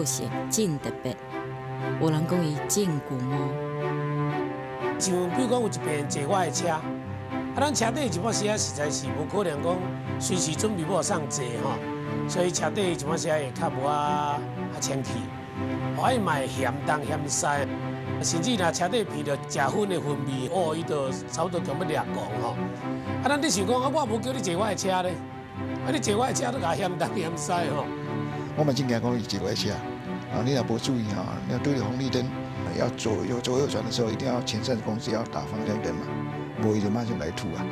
个性真特别，有人讲伊真古摸。像比如讲有一边坐我的车，咱车底一半时啊实在是无可能讲随时准备要上坐吼，所以车底一半时会较无清气，伊嘛会嫌东嫌西，甚至若车底闻到食薰的薰味，伊就差不多强要掠狂吼。咱你想讲我无叫你坐我的车咧，你坐我的车都甲嫌东嫌西吼。我们尽量讲坐我的车，你若无注意你要对着红绿灯。要左右转的时候，一定要前3公尺要打方向灯嘛，无伊就马上来吐啊。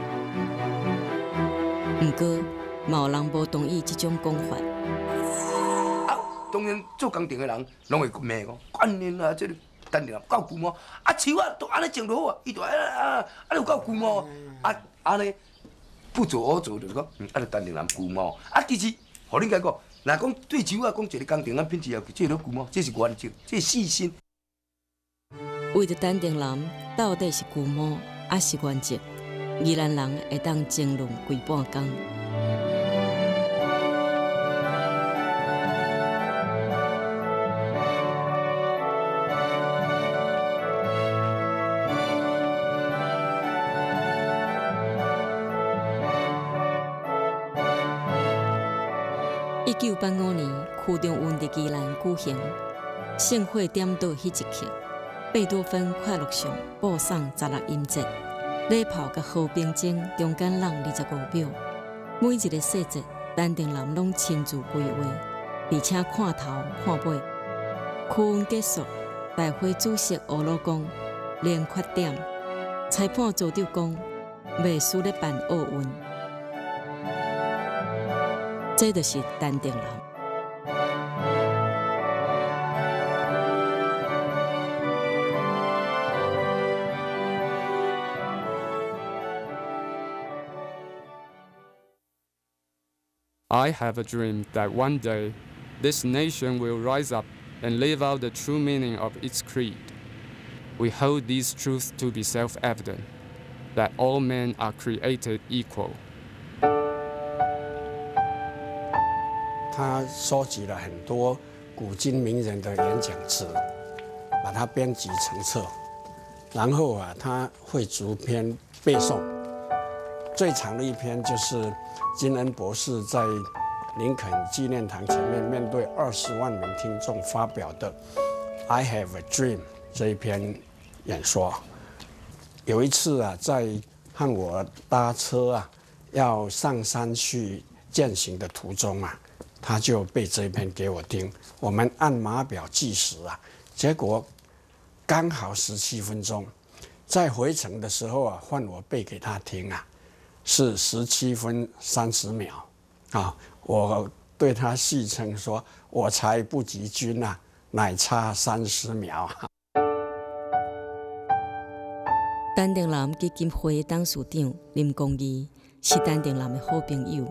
不过，嘛有人无同意这种讲法。当然做工程的人拢会骂讲，管你啊，这个单调够旧毛，树都安尼种就好啊，伊就就够旧毛，安尼不做我做，就是讲，就单调人旧毛，其实，互恁解讲，若讲对树讲一个工程品质要求，这都旧毛，这是原则，这是细心。为着单定人到底是旧毛还是原则，宜兰人会当争论规半工。1985年，区中运伫宜兰举行盛会点到迄一刻。贝多芬快乐上播送16音节，礼炮甲和平钟中间让25秒。每一个细节，单定人拢亲自规划，而且看头看尾。区运结束，大会主席欧罗讲连缺点，裁判组长讲袂输咧办奥运，这就是单定人。I have a dream that one day, this nation will rise up and live out the true meaning of its creed. We hold these truths to be self-evident, that all men are created equal. 他收集了很多古今名人的演讲词，把它编辑成册，然后他会逐篇背诵。最长的一篇就是金恩博士在林肯纪念堂前面对20万名听众发表的 "I Have a Dream" 这一篇演说。有一次在和我搭车要上山去践行的途中他就背这一篇给我听。我们按码表计时结果刚好17分钟。在回程的时候换我背给他听是17分30秒我对他戏称说，我才不及君乃差30秒。单定南基金会董事长林光义是单定南的好朋友。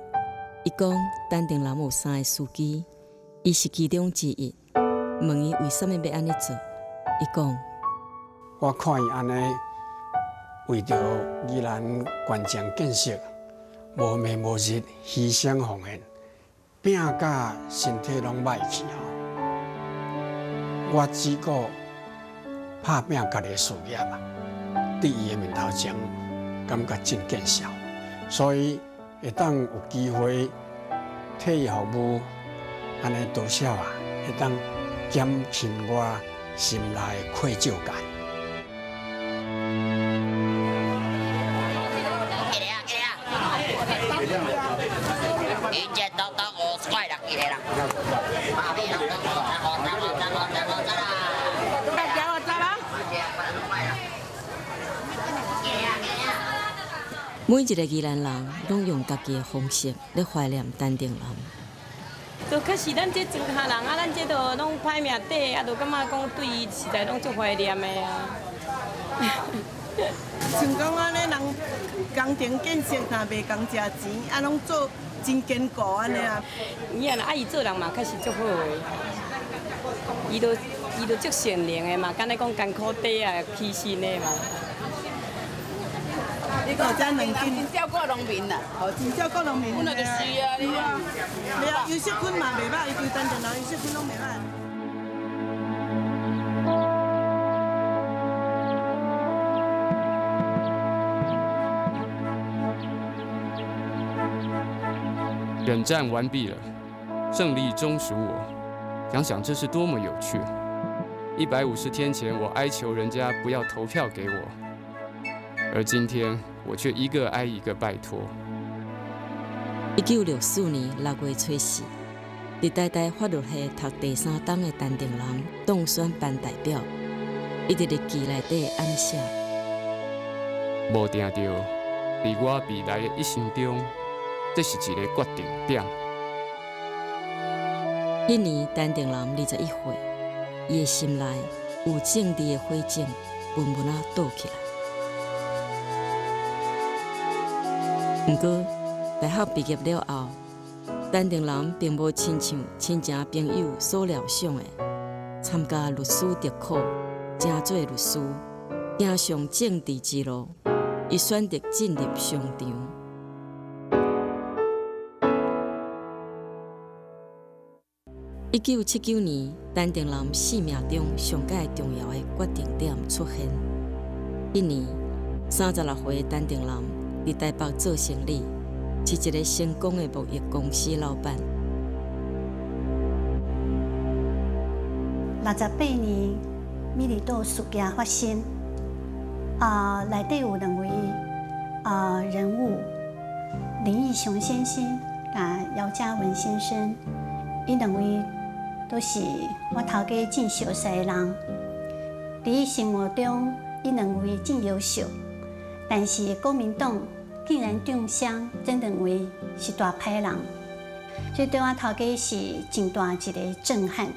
伊讲单定南有3个司机，伊是其中之一。问伊为什么要安尼做，伊讲：我看伊安尼为着宜兰县城建设，无暝无日牺牲奉献，拼甲身体拢歹去我只顾拍拼家己的事业伫伊的面头前，感觉真见笑，所以会当有机会替伊服务，安尼多少会当减轻我心内的愧疚感。每一个宜兰人拢用家己的方式来怀念单定人。就确实，咱这庄下人咱这都拢歹命底就感觉讲对伊实在拢足怀念的像讲安尼人工程建设若袂讲食钱，拢做真坚固安尼伊伊做人嘛，确实足好的。伊都足善良的嘛，敢若讲艰苦底牺牲的嘛。你讲真两斤，真照顾农民啦，真照顾农民。本来就是你没有，有些菌嘛袂歹，伊对单定人有些菌拢袂歹。冷战完毕了，胜利忠属我。想想这是多么有趣！150天前，我哀求人家不要投票给我，而今天我却一个挨一个拜托。1964年6月初4，伫台大法律系读第3档的陈定人当选班代表，伊伫日记内底暗写：无定着，伫我未来的一生中，这是一个决定点。迄年陈定人21岁，伊的心内有政治的火种，慢慢啊倒起来。不过，大学毕业了后，陈定人并无亲像亲情朋友所料想的，参加律师特考，成做律师，行上政治之路。伊选择进入商场。1979年，陈定人生命中上界重要的决定点出现。迄年，36岁的陈定人伫台北做生意，是一个成功的贸易公司老板。68年，美丽岛事件发生，内底有2位人物，林义雄先生甲姚嘉文先生，伊2位都是我头家真熟悉的人。伫伊心目中，伊2位真优秀，但是国民党竟然中枪，真2位是大歹人，这对我头家是真大一个震撼。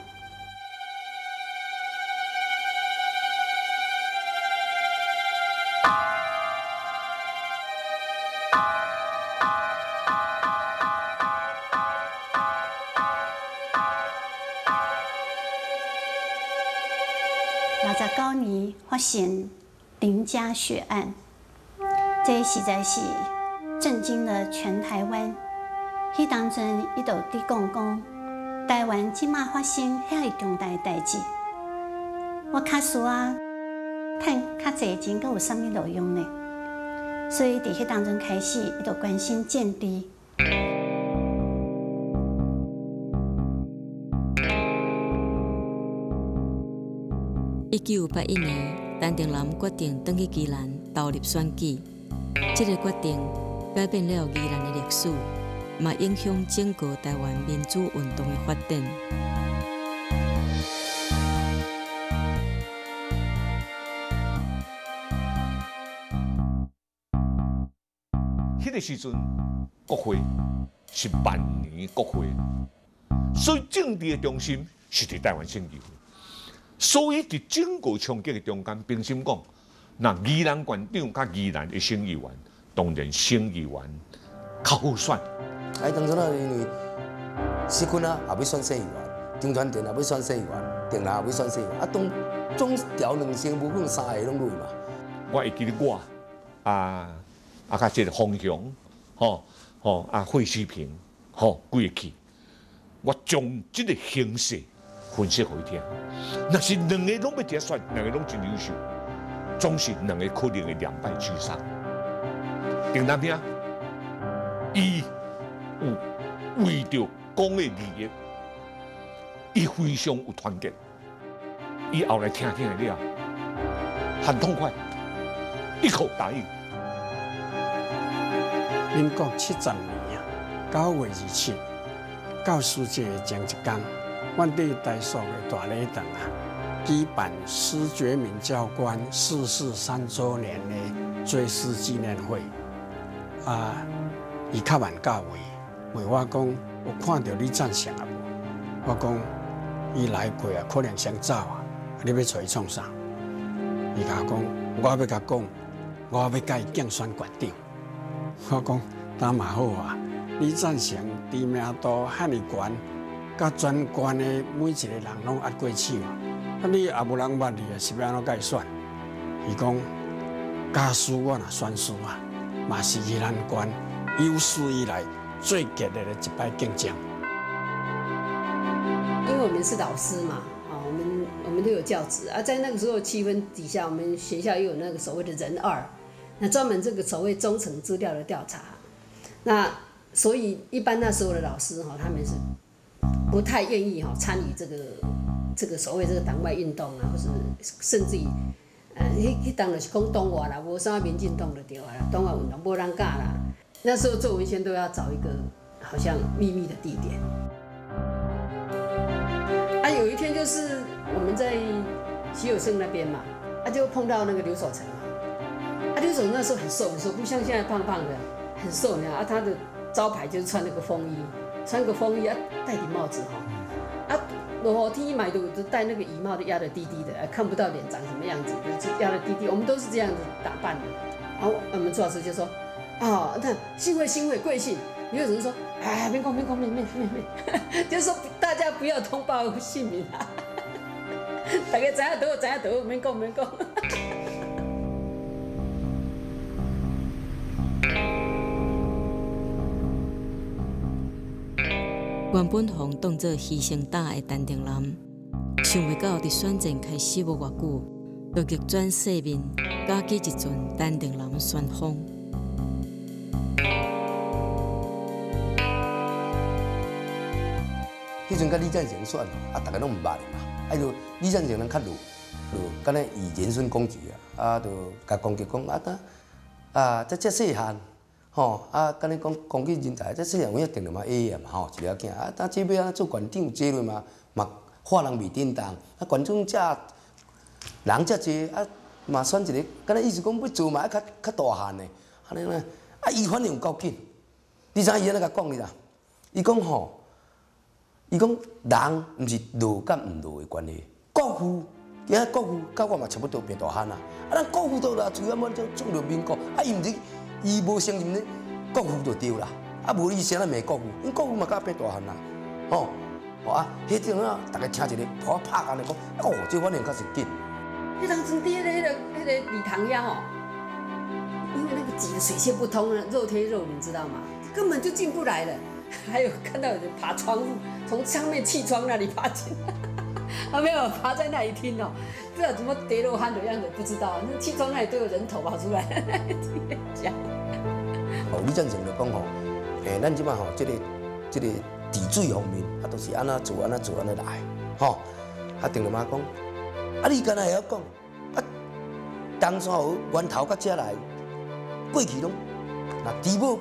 69年发生林家血案，这实在是震惊了全台湾。迄当阵，伊就伫讲，台湾即马发生遐个重大的代志，我较需要趁较侪钱，阁有啥物路用呢？所以伫迄当阵开始，伊就关心政治。1981年，陈定人决定返去宜兰投入选举。这个决定改变了宜兰的历史，嘛影响整个台湾民主运动的发展。迄个时阵，国会是万年国会，所以政治的中心是伫台湾省议会。所以，伫整个冲击的中间，平心讲，那宜兰县长甲宜兰的省议员，当然省议员较好选。当初因为石坤也要选市议员，中传电也要选市议员，定南也要选市议员，总调2成，无可能3个拢落嘛。我会记得我甲这个方向，费世平，几个去，我将这个形势分析给伊听。若是2个拢要伫遐选，2个拢真优秀，总是2个可能会两败俱伤。定南兄，伊有为着公的利益，伊非常有团结。伊后来听了，很痛快，一口答应。民国70年9月27，教师节前一天，阮伫台塑的大礼堂举办施觉民教官逝世3周年的追思纪念会。伊较晚到位，问我讲：有看到你赞成啊无？我讲：伊来过啊，可能先走啊。你要找伊创啥？伊甲我讲：我要甲讲，我要甲伊竞选县长。我讲：那嘛好啊，你赞成知名度遐尼悬，甲全县的每一个人拢压过手啊！你也无人捌你啊，是要安怎甲伊选？伊讲：假使我若选输啊，嘛是宜兰县有史以来最激烈的一摆竞争。因为我们是老师嘛，我们都有教职啊，在那个时候气氛底下，我们学校又有那个所谓的人2，那专门这个所谓中层资料的调查。那所以一般那时候的老师哈，他们是不太愿意哈参与这个所谓这个党外运动啊，或是甚至于迄当就是讲党外啦，无啥民进党就对啊啦，党外运动无人教啦。那时候做文宣都要找一个好像秘密的地点。啊，有一天就是我们在徐有胜那边嘛，就碰到那个刘守成嘛。刘守成那时候很瘦，不像现在胖胖的，很瘦那样。他的招牌就是穿那个风衣，戴顶帽子哈。落雨天嘛，都戴那个雨帽，都压得低低的，看不到脸长什么样子，就压得低低。我们都是这样子打扮的。然后我们朱老师就说：“那幸会贵姓？”刘守成说：“免讲，就是说大家不要通报姓名啊。”大家知影倒，免讲。原本互当作牺牲打的陈定南，想袂到伫选战开始无偌久，就逆转世面，假寄一阵陈定南旋风。迄阵甲李赞成选大家拢毋捌的嘛，就李赞成人较弱，敢若以人身攻击就甲攻击讲这细汉。敢你讲攻击人才，这细汉有一定了嘛 A 嘛一了囝但这边做馆长坐落嘛话人未叮当，馆长人遮济嘛选一个，敢若意思讲要做嘛较大汉的，安尼呢伊反应有够紧，你知影伊安怎甲讲哩啦？伊讲人毋是落甲毋落的关系，国父甲我嘛差不多变大汉咱国父倒啦，主要么就创立民国伊无承认咧，国父就对啦。无你谁来骂国父？因国父嘛甲变大汉啦，迄阵大家听一个，我拍安尼讲，这反应确实紧。迄当阵伫迄个礼堂遐因为那个挤得水泄不通了，肉贴肉，你知道吗？根本就进不来了。还有看到有人爬窗户，从上面气窗那里爬进来，没有爬在那里听不知道怎么跌落汗的样子，不知道。那气窗那里都有人头跑出来，讲。李赞成就讲咱即摆这个治水方面都是安怎做安尼来，定了嘛讲，你敢若会晓讲，东山河源头到遮来，过去拢猪母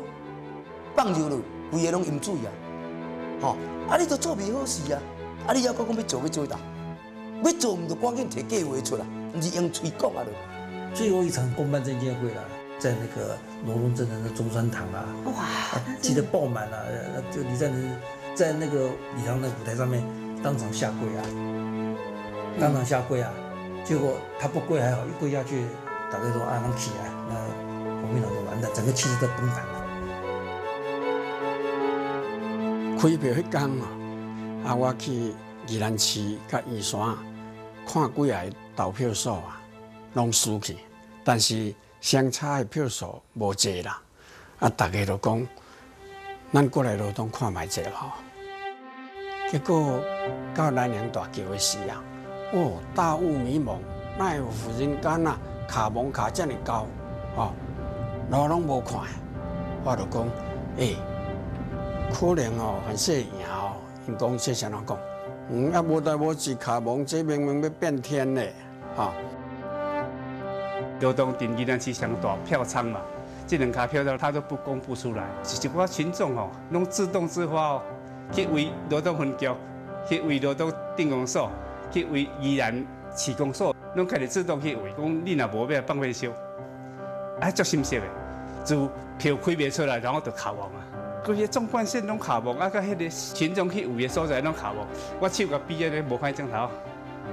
放尿落，规个拢淹水你都做袂好事你还讲要做到，要做毋就赶紧摕计划出来，毋是用嘴讲最后一场公办证监会在那个罗东镇的那中山堂挤得爆满就李赞成在那个礼堂的舞台上面当场下跪结果他不跪还好，一跪下去，大家说能起来，那国民党就完蛋，整个气势在崩盘了。开票迄天我去宜兰市甲宜山看几个投票所拢输去，但是相差的票数无济啦。大家就讲，咱过来罗东看卖者结果到南洋大桥的时大雾迷蒙，哪有人间卡蒙卡这么高路拢无看。我就讲，可能很细赢因讲这啥人讲？无代无志卡蒙，这明明要变天嘞罗东镇宜兰市上大票仓嘛，这两卡票他都不公布出来，一寡群众拢自动自发去为罗东分局，去为罗东镇公所，去为宜兰市公所，拢开始自动去为，讲你若无要放火烧，足心塞的，就票开袂出来，然后就卡亡规个纵贯线拢卡亡，甲迄个群众去有的所在拢卡亡，我手甲比啊咧无歹镜头，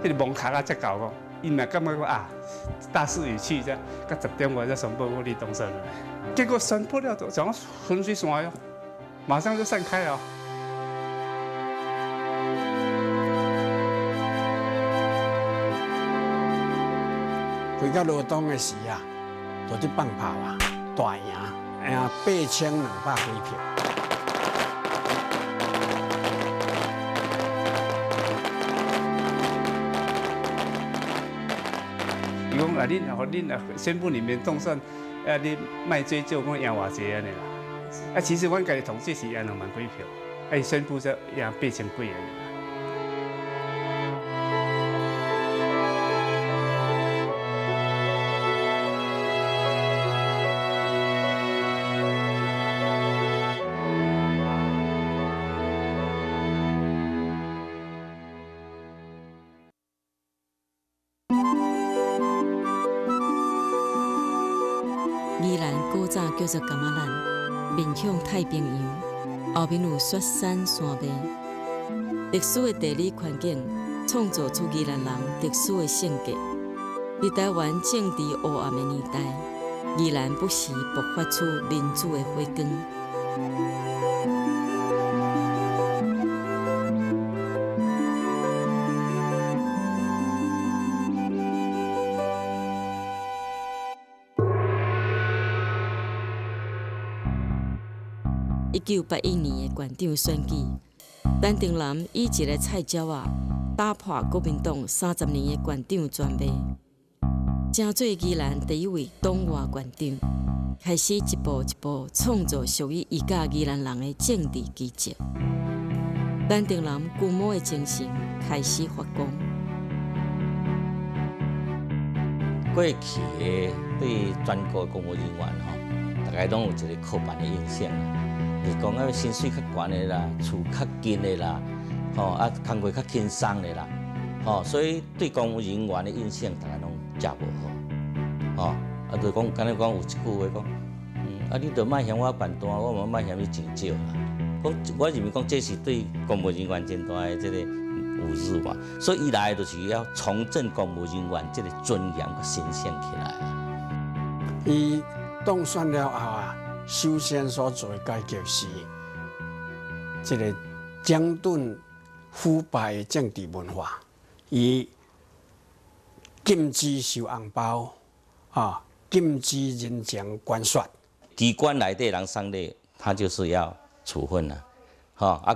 迄个网卡才搞个。因嘛感觉讲大势已去，甲10点外才宣布我立东升了。结果宣布了，就像浑水散哟，马上就散开了。回到罗东的时就去放炮大赢，8200几票。伊讲恁宣布里面动算，你卖追究讲赢偌济安尼啦。其实阮家己统计是赢2万几票，宣布说赢8000几个人。宜兰古早叫做柑仔兰，面向太平洋，后面有雪山山脉。特殊的地理环境创造出宜兰人特殊的性格。在台湾政治黑暗的年代，宜兰不时勃发出民主的火光。1981年的县长选举，陈定南以一个菜鸟仔打破国民党30年的县长专卖，成做宜兰第一位党外县长，开始一步一步创造属于伊甲宜兰人的政治奇迹。陈定南巨魔的精神开始发光。过去的对全国公务人员大家拢有一个刻板的印象。就是讲啊，薪水较悬的啦，厝较近的啦，工作较轻松的啦，所以对公务人员的印象，大家拢真无好，就讲，敢若讲有一句话讲，你着莫嫌我办单，我嘛莫嫌你钱少啦。我认为讲这是对公务人员真大的这个侮辱嘛，所以伊来就是要重振公务人员这个尊严和形象起来啊。伊当选了后啊。首先所做的改革是，这个整顿腐败的政治文化，伊禁止收红包，禁止人情官刷。机关内底人送礼，他就是要处分啦，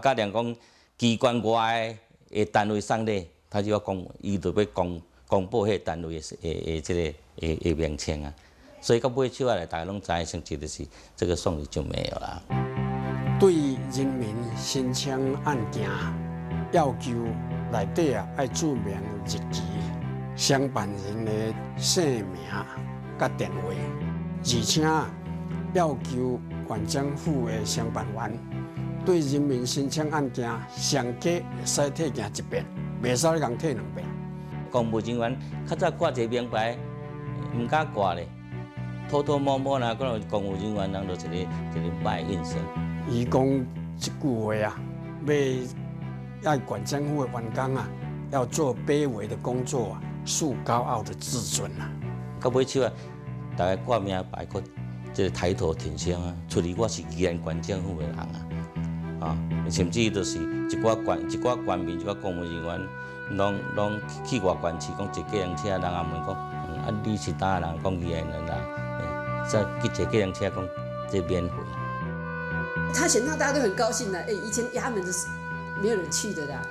甲连讲机关外的单位送礼，他就要伊就要公布迄单位的这个的名称啊。所以到尾手来，大家拢知影，成绩就是这个送礼就没有了。对人民申请案件要求内底要注明日期、相办人的姓名甲电话，而且要求县政府的相办员对人民申请案件上计会使体行一遍，袂使共体2遍。公务人员较早挂一个名牌，唔敢挂咧。偷偷摸摸啦，可能公务人员人就一个歹印象。伊讲一句话啊，要县政府的员工啊，要做卑微的工作啊，树高傲的自尊啊。到尾手啊，大家挂名牌，搁即个抬头挺胸啊，出嚟我是宜兰县政府的人啊，甚至就是一寡官民、一寡公务人员，拢去外县市，讲坐计程车，人也问讲，你是哪人？讲宜兰人啦。再去坐计程车，讲这免费。他选上，大家都很高兴的。以前衙门是没有人去的啦。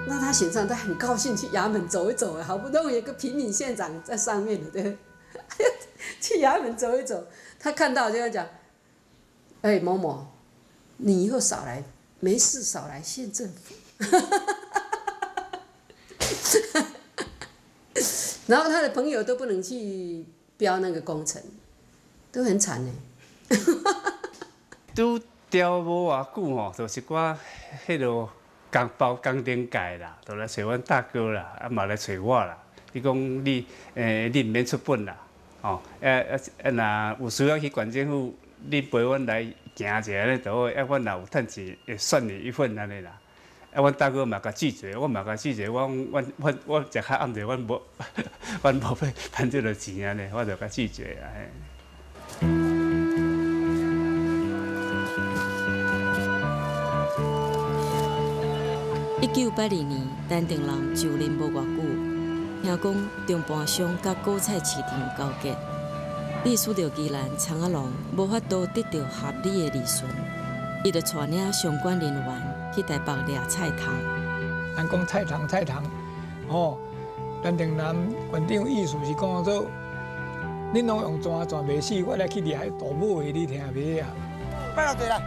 那他选上，他很高兴去衙门走一走，好不容易有个平民县长在上面的，对，去衙门走一走。他看到就要讲，某某，你以后少来，没事少来县政府。然后他的朋友都不能去。标那个工程，都很惨呢。拄调无偌久吼，就是寡迄落工顶界啦，就来找阮大哥啦，嘛来找我啦。伊讲你唔免出本啦，若有需要去县政府，你陪阮来行一下咧，就好。阮若有趁钱，会算你一份安尼啦。阮大哥嘛甲拒绝，我嘛甲拒绝。我食较暗者，阮无要趁这个钱安尼，我就甲拒绝啊。1982年，陈定南就任无偌久，听讲中盘商甲果菜市场交结，历史着宜兰长阿龙无法度得到合理的利润，伊就带领相关人员。去台北掠菜汤，咱讲菜汤，陈定南县长意思是讲做恁拢用泉袂死，我来去掠大母的，你听袂啊？摆落地来。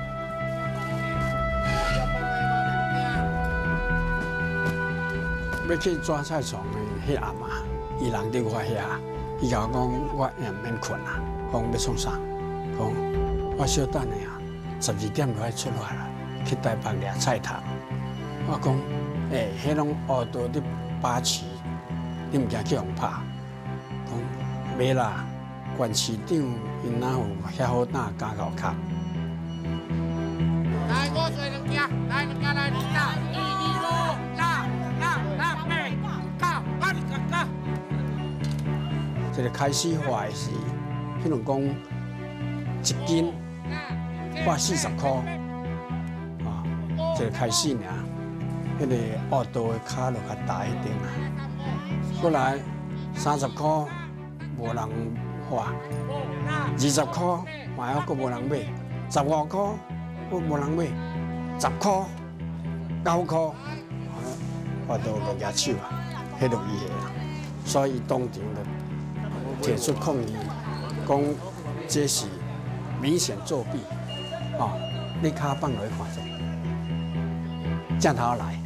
要去抓菜场的迄阿妈，伊人伫我遐，伊甲我讲，我也免困啊，讲要创啥？讲我小等的啊，12点就要出发啦，去台北掠菜头。我讲，迄拢乌道伫把持，你毋惊去互拍？讲袂啦，县市长因哪有遐好胆敢甲我卡？来，我做两件，来两件来2啦，1、2、5，啦8、9、8、9。这个开始画的是，譬如讲1斤画40块，啊，这个开始尔，迄个乌道的卡就较大一点啊。过来30块无人画，20块嘛还阁无人买，15块阁无人买，10块、9块，我都个举手啊，迄落伊个啦，所以当场就提出抗议，讲这是明显作弊，哦，你卡放落去看者，正头来。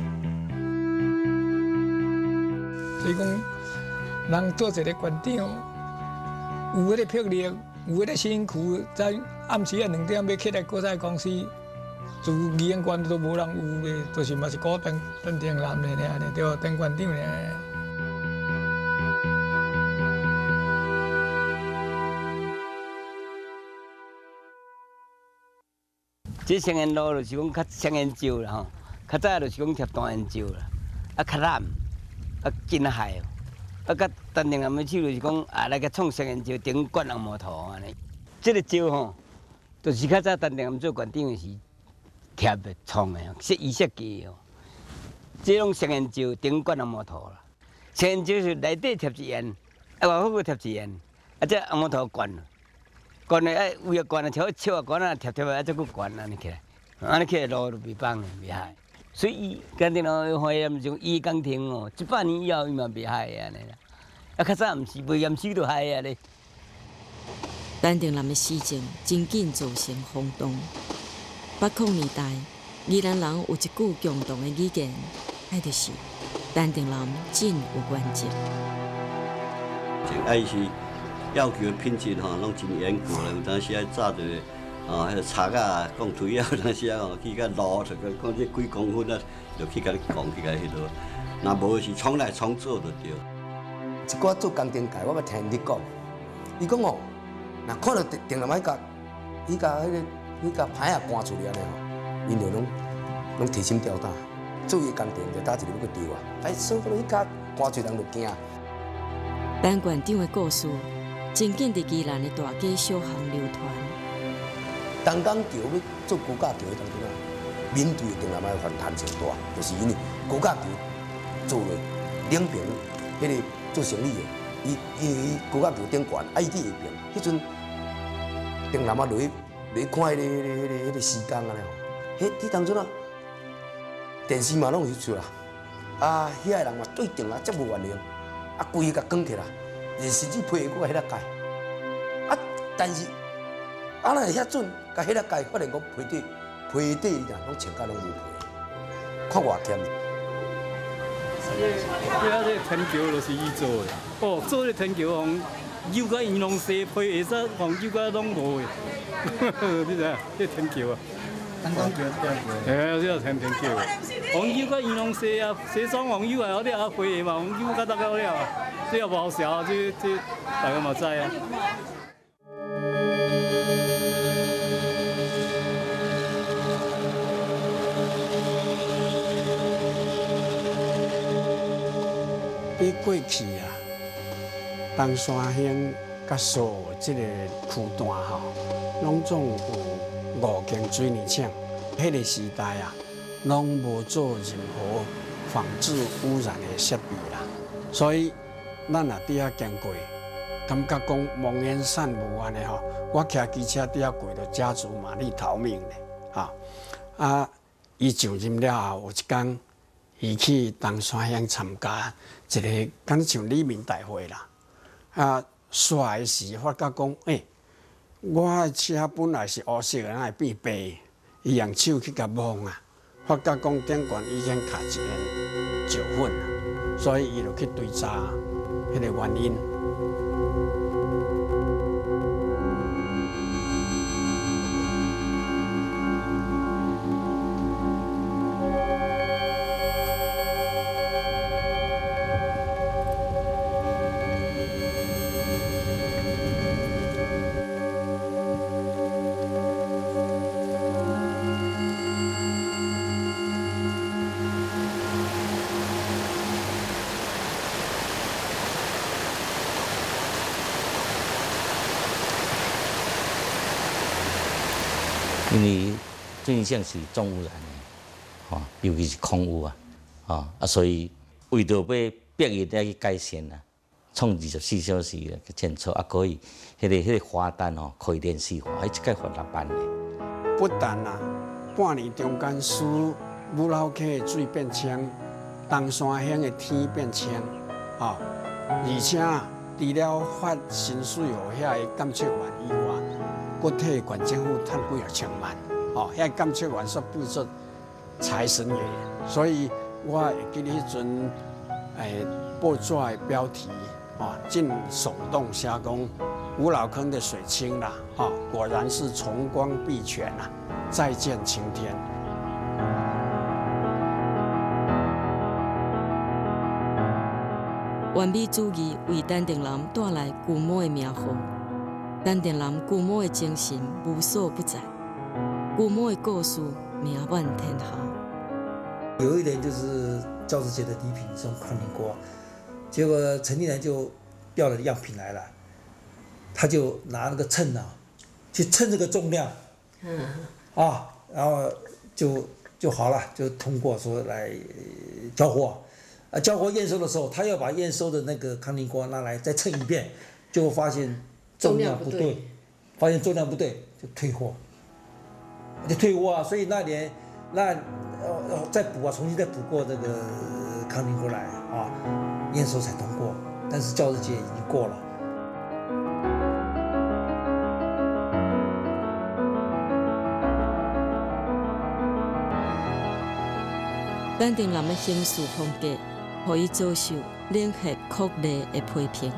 所以讲，人做一个县长，有迄个魄力，有迄个辛苦，在暗时2点要起来国菜公司，自议员官都无人有的，就是嘛是古邓定南的尔，对，邓县长呢。这成烟路就是讲较成烟少啦吼，较早就是讲贴单烟少啦，啊较烂，啊真害哦，啊甲陈定南的手就是讲来甲创成烟石顶灌人摩托安尼。这个石吼，就是较早陈定南做县长的时贴的创的，伊设计的哦。这种成烟石顶灌人摩托啦，成烟石是内底贴一烟，啊外口贴一烟，啊这摩托灌。管呢，为了管呢，条笑啊，管啊，贴啊，再搁管安尼起来，安尼起来路就袂放的，袂害。所以伊家己喏，花严种伊工程哦，100年以后伊嘛袂害的安尼啦。啊，较早毋是，袂严死就害啊咧。陈定南的事情真紧造成轰动。80年代，宜兰人有一句共同的语言，那就是陈定南真有原则。爱是。要求品质吼，拢真严格啦。有当时啊，炸着迄个柴啊，讲推啊，有当时啊，去甲路，就讲这几公分啊，就去甲你讲，去甲迄落。若无是冲来冲做就对。一寡做工程界，我捌听你讲，伊讲哦，若看到定南迄甲迄个牌啊搬出来安尼吼，因就拢提心吊胆，做伊工程就打一个要去丢啊，所以迄甲搬出人就惊。陈县长的故事。真紧伫宜兰的大街小巷流传。东港桥要做高架桥的当中啊，面对定南的反弹性大，就是因为高架桥做落两边迄个做生意的，伊高架桥顶悬，啊伊伫下边，迄阵定南落去看迄个施工安尼吼，迄当中啊电视嘛拢有出啦，啊遐个人嘛对定南足无原谅，啊规个讲起来。甚至批过迄个界，啊！但是啊，若会遐准，甲迄个界发现讲批底啦，拢穿甲拢无批，看偌欠。这天桥就是伊做的，哦，做这天桥红油甲伊拢洗，批下煞红油甲拢无的，你知影？这天桥啊，东港桥这样子。哎，这天桥，红油甲伊拢洗啊，洗爽红油啊，好了啊，批下嘛，红油甲大家好了啊。这也无好笑，这大家嘛知啊。比过去啊，东山乡甲所这个区段吼，拢总有5间水泥厂。迄个时代啊，拢无做任何防治污染的设备啦，所以。咱也伫遐经过，感觉讲蒙烟散雾安尼吼，我骑机车伫遐过，就家族嘛你逃命咧，哈啊！伊上任了后，有一天，伊去东山乡参加一个敢像里民大会啦，啊，刷的时发觉讲，我的车本来是黑色的，哪会变白？伊用手去甲摸啊，发觉讲顶悬已经卡一圈石粉啊，所以伊就去追查迄个原因。因为最像是重污染的，尤其是空污所以为着要逼伊来去改善创24小时去检测，可以迄个罚单可以连续罚，迄一届罚6万的。不但半年中间使武老溪的水变清，东山乡的天变清，而且除了发薪水予遐个监测员以外，佫替县政府赚几啊千万，遐监测员说不出财神爷，所以我会记得迄阵，报纸的标题，尽手动写讲武老坑的水清啦，果然是崇光碧泉啊，再见晴天。完美主义为陈定南带来巨魔的名号。陈定南巨魔的精神无所不在，巨魔的故事名满天下。有一年就是教师节的礼品送康宁锅，结果陈定南就调了样品来了，他就拿那个秤去称这个重量，然后就好了，就通过说来交货。交货验收的时候，他要把验收的那个康宁锅拿来再称一遍，就发现重量不对，就退货，所以那年再补重新再补过这个康宁锅来验收才通过，但是教师节已经过了。陈定南的行事风格，让伊遭受冷血酷烈的批评。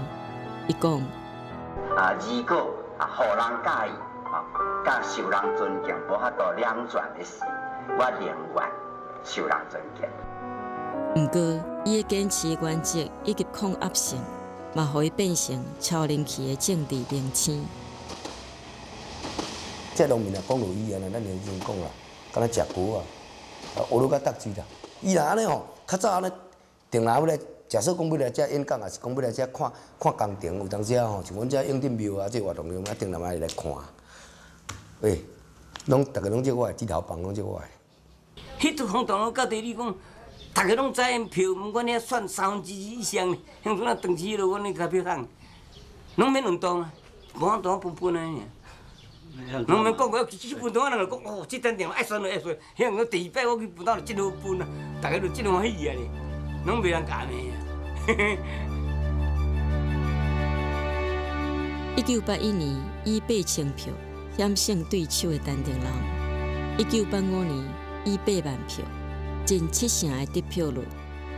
伊讲：如果互人介意，甲受人尊敬无法度两全的事，我宁愿受人尊敬。不过，伊的坚持原则以及抗压性，嘛，互伊变成超人气的政治明星。这农民讲落语言咱年轻讲啦，敢若食牛学落甲得罪啦。伊若安尼较早安尼，定来要来，假设讲要来遮演讲，也是讲要来遮看工程，有当时像阮遮永定庙这活动中，定来来看。大家拢即我的，指头帮拢即我的。迄阵轰动到地，你讲，大家拢知影票，毋管你选2/3以上，像阵啊，当时落阮咧开票厂，拢免运动无法度分安尼。拢免讲过，去分档人就讲这单定爱选就爱选，迄个第2摆我去分档就真好分啊，大家就真欢喜啊咧，拢袂人教咩啊。1981年以8000票险胜对手的陈定南，1985年以8万票，近70%的得票率，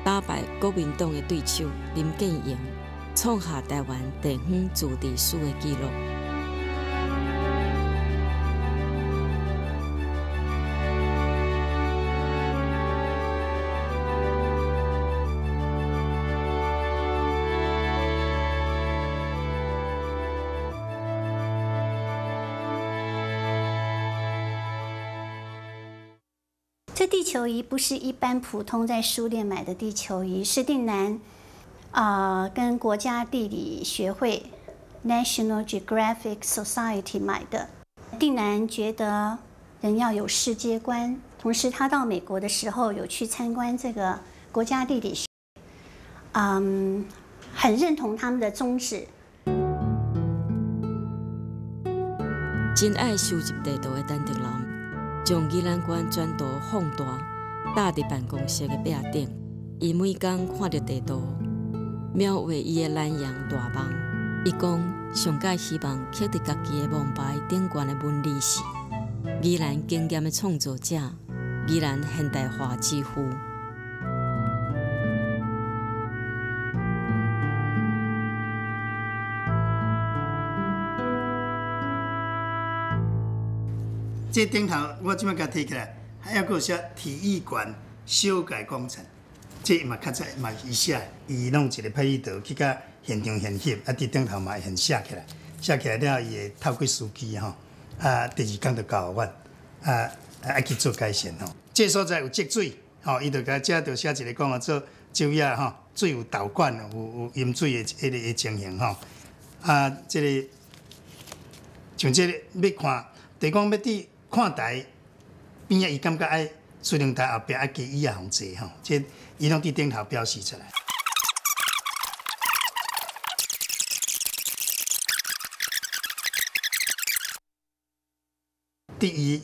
打败国民党的对手林建营，创下台湾地方自治史的纪录。这地球仪不是一般普通在书店买的地球仪，是定南跟国家地理学会 National Geographic Society 买的。定南觉得人要有世界观，同时他到美国的时候有去参观这个国家地理学会，很认同他们的宗旨。真爱收集地图的陈定南，将宜兰县全图放大，搭伫办公室的壁顶。伊每天看着地图，描绘伊的南洋大梦，伊讲，上界希望刻伫家己的王牌顶悬的文字是：宜兰经验的创作者，宜兰现代化之父。这顶头我即摆甲摕起来，还要个写体育馆修改工程，这嘛较早嘛伊写，伊弄一个配图去甲现场现翕，伫顶头嘛会现写起来，写起来了伊会透过司机吼，第二天就交互阮，爱去做改善吼。这所在有积水，吼，伊就甲遮就写一个讲做酒野吼，水有导管，有淹水的迄个情形吼，这个像这个要看，就讲要伫看台边仔，伊感觉爱水龙台后壁爱加椅仔互坐吼，这伊拢伫顶头标示出来。第一，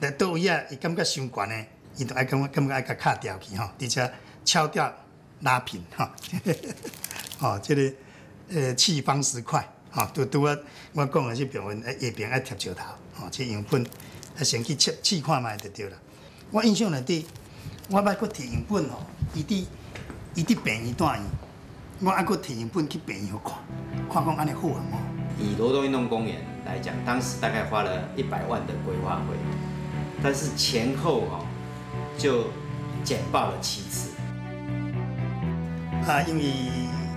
来倒位啊，伊感觉伤悬的，伊就爱感觉爱甲卡掉去吼，而且敲掉拉平吼，哦，这个气方式快吼，拄我讲的这部分，下边爱贴石头吼，这样本。先去试看卖就对了。我印象内底，我捌去摕样本吼，伊伫病院住院，我还去摕样本去病院看，看讲安尼好啊无？以罗东运动公园来讲，当时大概花了100万的规划费，但是前后就简报了7次。因为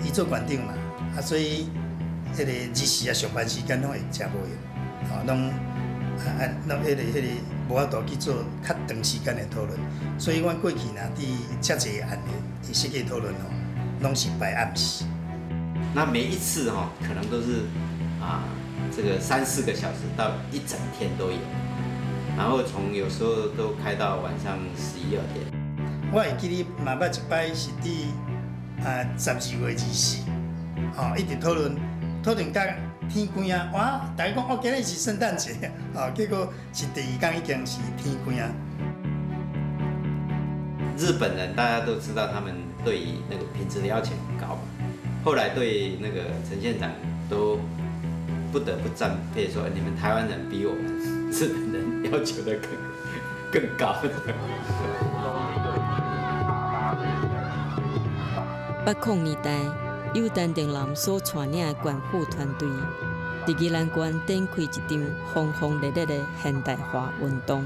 伊做馆长嘛，所以迄个日时上班时间拢会诚无用，拢。咱迄个无法度去做较长时间的讨论，所以阮过去若伫遮济案的设计讨论吼，拢是摆暗时。那每一次可能都是这个3、4个小时到一整天都有，然后从有时候都开到晚上11、12点。我会记哩嘛捌一摆是伫12月24，一直讨论到天光啊！哇！大家讲哦，今日是圣诞节，结果是第2天已经是天光啊。日本人大家都知道，他们对于那个品质的要求很高嘛。后来对那个陈县长都不得不赞佩说，你们台湾人比我们日本人要求的更高。80年代。由陈定南所带领的管护团队，伫宜兰县展开一场轰轰烈烈的现代化运动。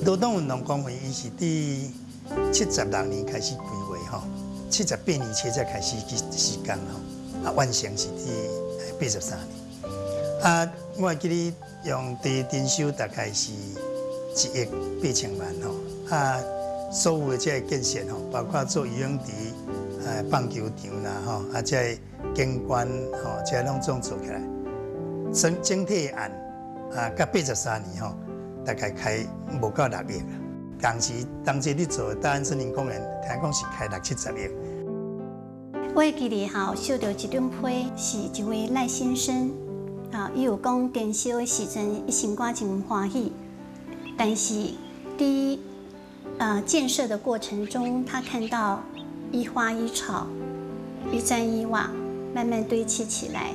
罗东运动公园，伊是伫76年开始规划吼，78年才开始去施工吼，完成是伫83年。我会记哩用地征收大概是1亿8千万吼，所有的这建设吼，包括做游泳池、棒球场啦吼，这景观吼，这拢总做起来，整体的案到83年吼。大概开无到6亿啦，当时你做大安森林公园，听讲是开60、70亿。我会记得收到一张批，是一位赖先生，伊有讲征收的时阵，伊心肝真欢喜，但是伫建设的过程中，他看到一花一草、一砖一瓦慢慢堆砌起来，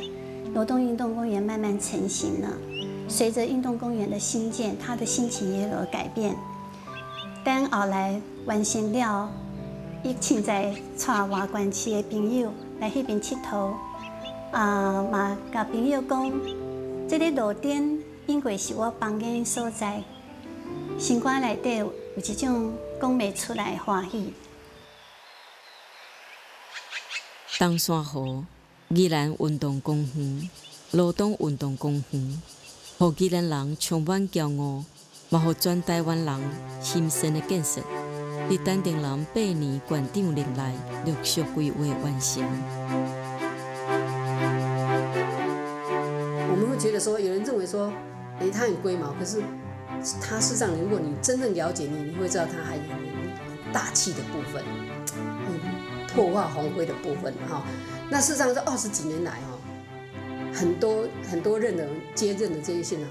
罗东运动公园慢慢成型了。随着运动公园的兴建，他的心情也有了改变。等后来完成了，伊凊彩带外县市的朋友来迄边佚佗，嘛甲朋友讲，这个路顶应该是我房间所在，心肝内底有一种讲袂出来的欢喜。东山河、宜兰运动公园、罗东运动公园。互宜兰人充满骄傲，嘛互全台湾人心生的建设，伫丹顶林8年馆长任内陆续规划完成。我们会觉得说，有人认为说，它很龟毛，可是它事实上，如果你真正了解你会知道它还有很大气的部分，破化宏辉的部分哈。那事实上这20几年来哈，很多接任的这些县长，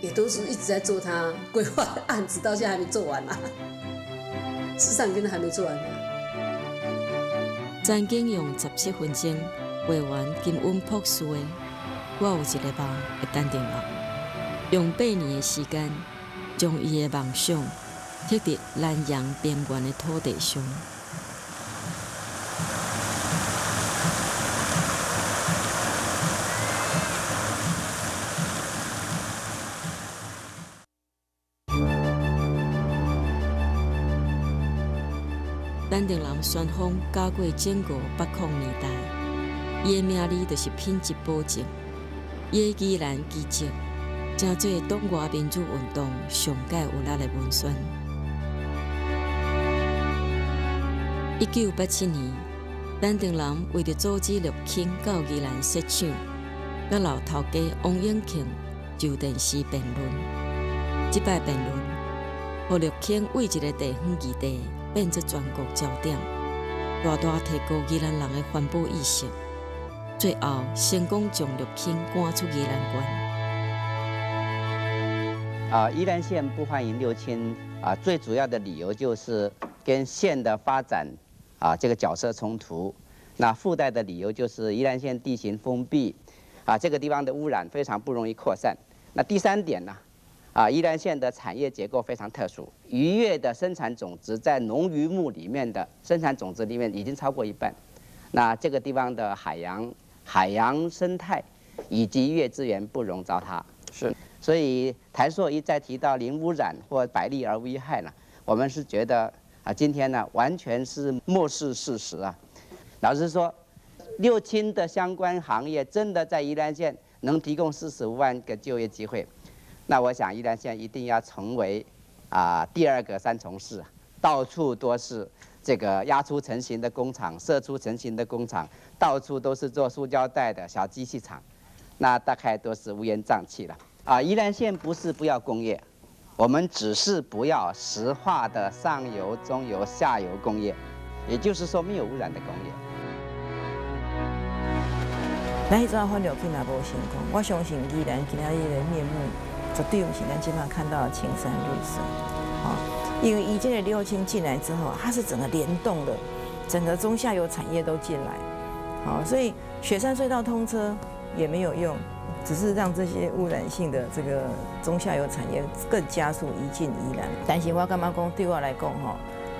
也都是一直在做他规划的案子，到现在还没做完啊。事实上，真的还没做完呢。曾经用17分钟画完金温朴素的“我有一个梦”的丹顶楼，用8年的时间，将伊的梦想刻伫南洋边缘的土地上。丹顶林旋风加过整个800年代，伊的名字就是品质保证。伊的宜兰奇迹，成做东外民主运动上界有力的文宣。1987年，丹顶林为着阻止陆轻到宜兰设厂，甲老头家王永庆就电视辩论。这摆辩论，互陆轻为一个地方议题变作全国焦点，大大提高宜兰人的环保意识。最后成功将陆轻赶出宜兰县。宜兰县不欢迎六轻最主要的理由就是跟县的发展这个角色冲突。那附带的理由就是宜兰县地形封闭这个地方的污染非常不容易扩散。那第3点呢？宜兰县的产业结构非常特殊，渔业的生产总值在农渔牧里面的生产总值里面已经超过1半。那这个地方的海洋生态以及渔业资源不容糟蹋。是，所以谭硕一再提到零污染或百利而无一害呢，我们是觉得今天呢完全是漠视事实啊。老实说，六轻的相关行业真的在宜兰县能提供45万个就业机会。那我想宜兰县一定要成为第2个3重市，到处都是这个压出成型的工厂、射出成型的工厂，到处都是做塑胶袋的小机器厂，那大概都是乌烟瘴气了。宜兰县不是不要工业，我们只是不要石化的上游、中游、下游工业，也就是说没有污染的工业。咱迄阵反六轻也无成功，我相信宜兰今仔日的面目。绝对不是咱今晚看到的青山绿水，因为以这个六轻进来之后，它是整个联动的，整个中下游产业都进来，所以雪山隧道通车也没有用，只是让这些污染性的这个中下游产业更加速移进宜兰。但是我感觉讲对我来讲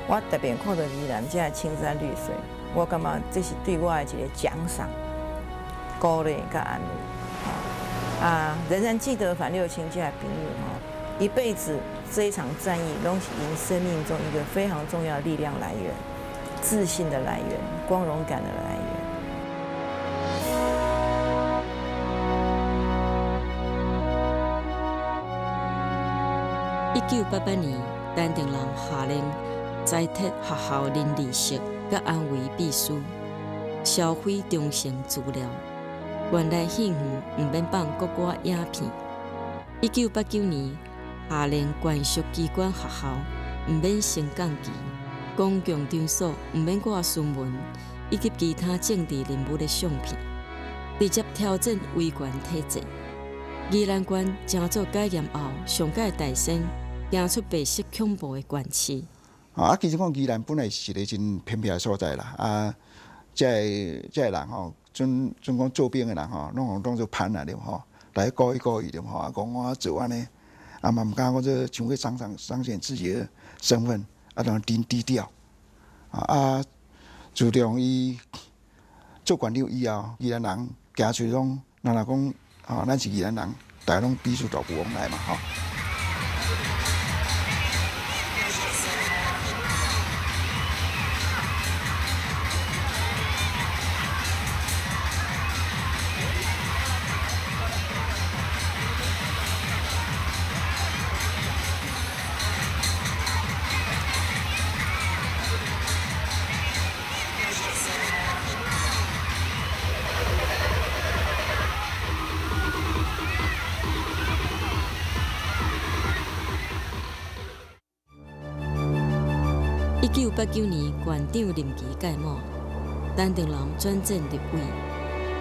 我特别看到宜兰这青山绿水，我感觉这是对我的一个奖赏、鼓励跟安慰。仍然记得反六轻这些朋友一辈子这一场战役，拢是因生命中一个非常重要的力量来源、自信的来源、光荣感的来源。1988年，丹顶林下令裁撤学校邻里室甲安慰秘书，销毁中诚资料。原来戏园唔免放国歌影片。1989年，下令管属机关学校唔免升降旗，公共场所唔免挂新闻以及其他政治人物的相片，直接挑战威权体制。宜兰县正做改严后，上届大选行出白色恐怖的管市。其实讲宜兰本来是一个真偏僻的所在啦，这人准讲做兵的人拢当作叛来了来故意的讲我做安尼，嘛唔敢讲这像去彰显自己的身份，当低调，自从伊做官僚以后，宜兰人行出拢，若讲咱是宜兰人，大家拢彼此大不往来嘛1989年，县长任期届满，陈定南转战立委，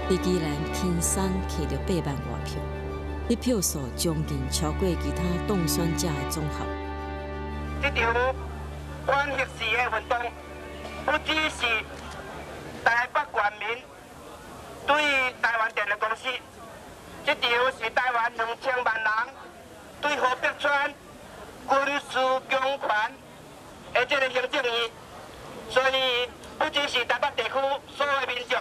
在宜兰轻松摕到8万外票，得票数将近超过其他当选者的总和。这场反核四的运动，不只是台北县民对台湾电力公司，这场是台湾2000万人对河北川军事强权的这个行政院，所以不只是台北地区所有的民众，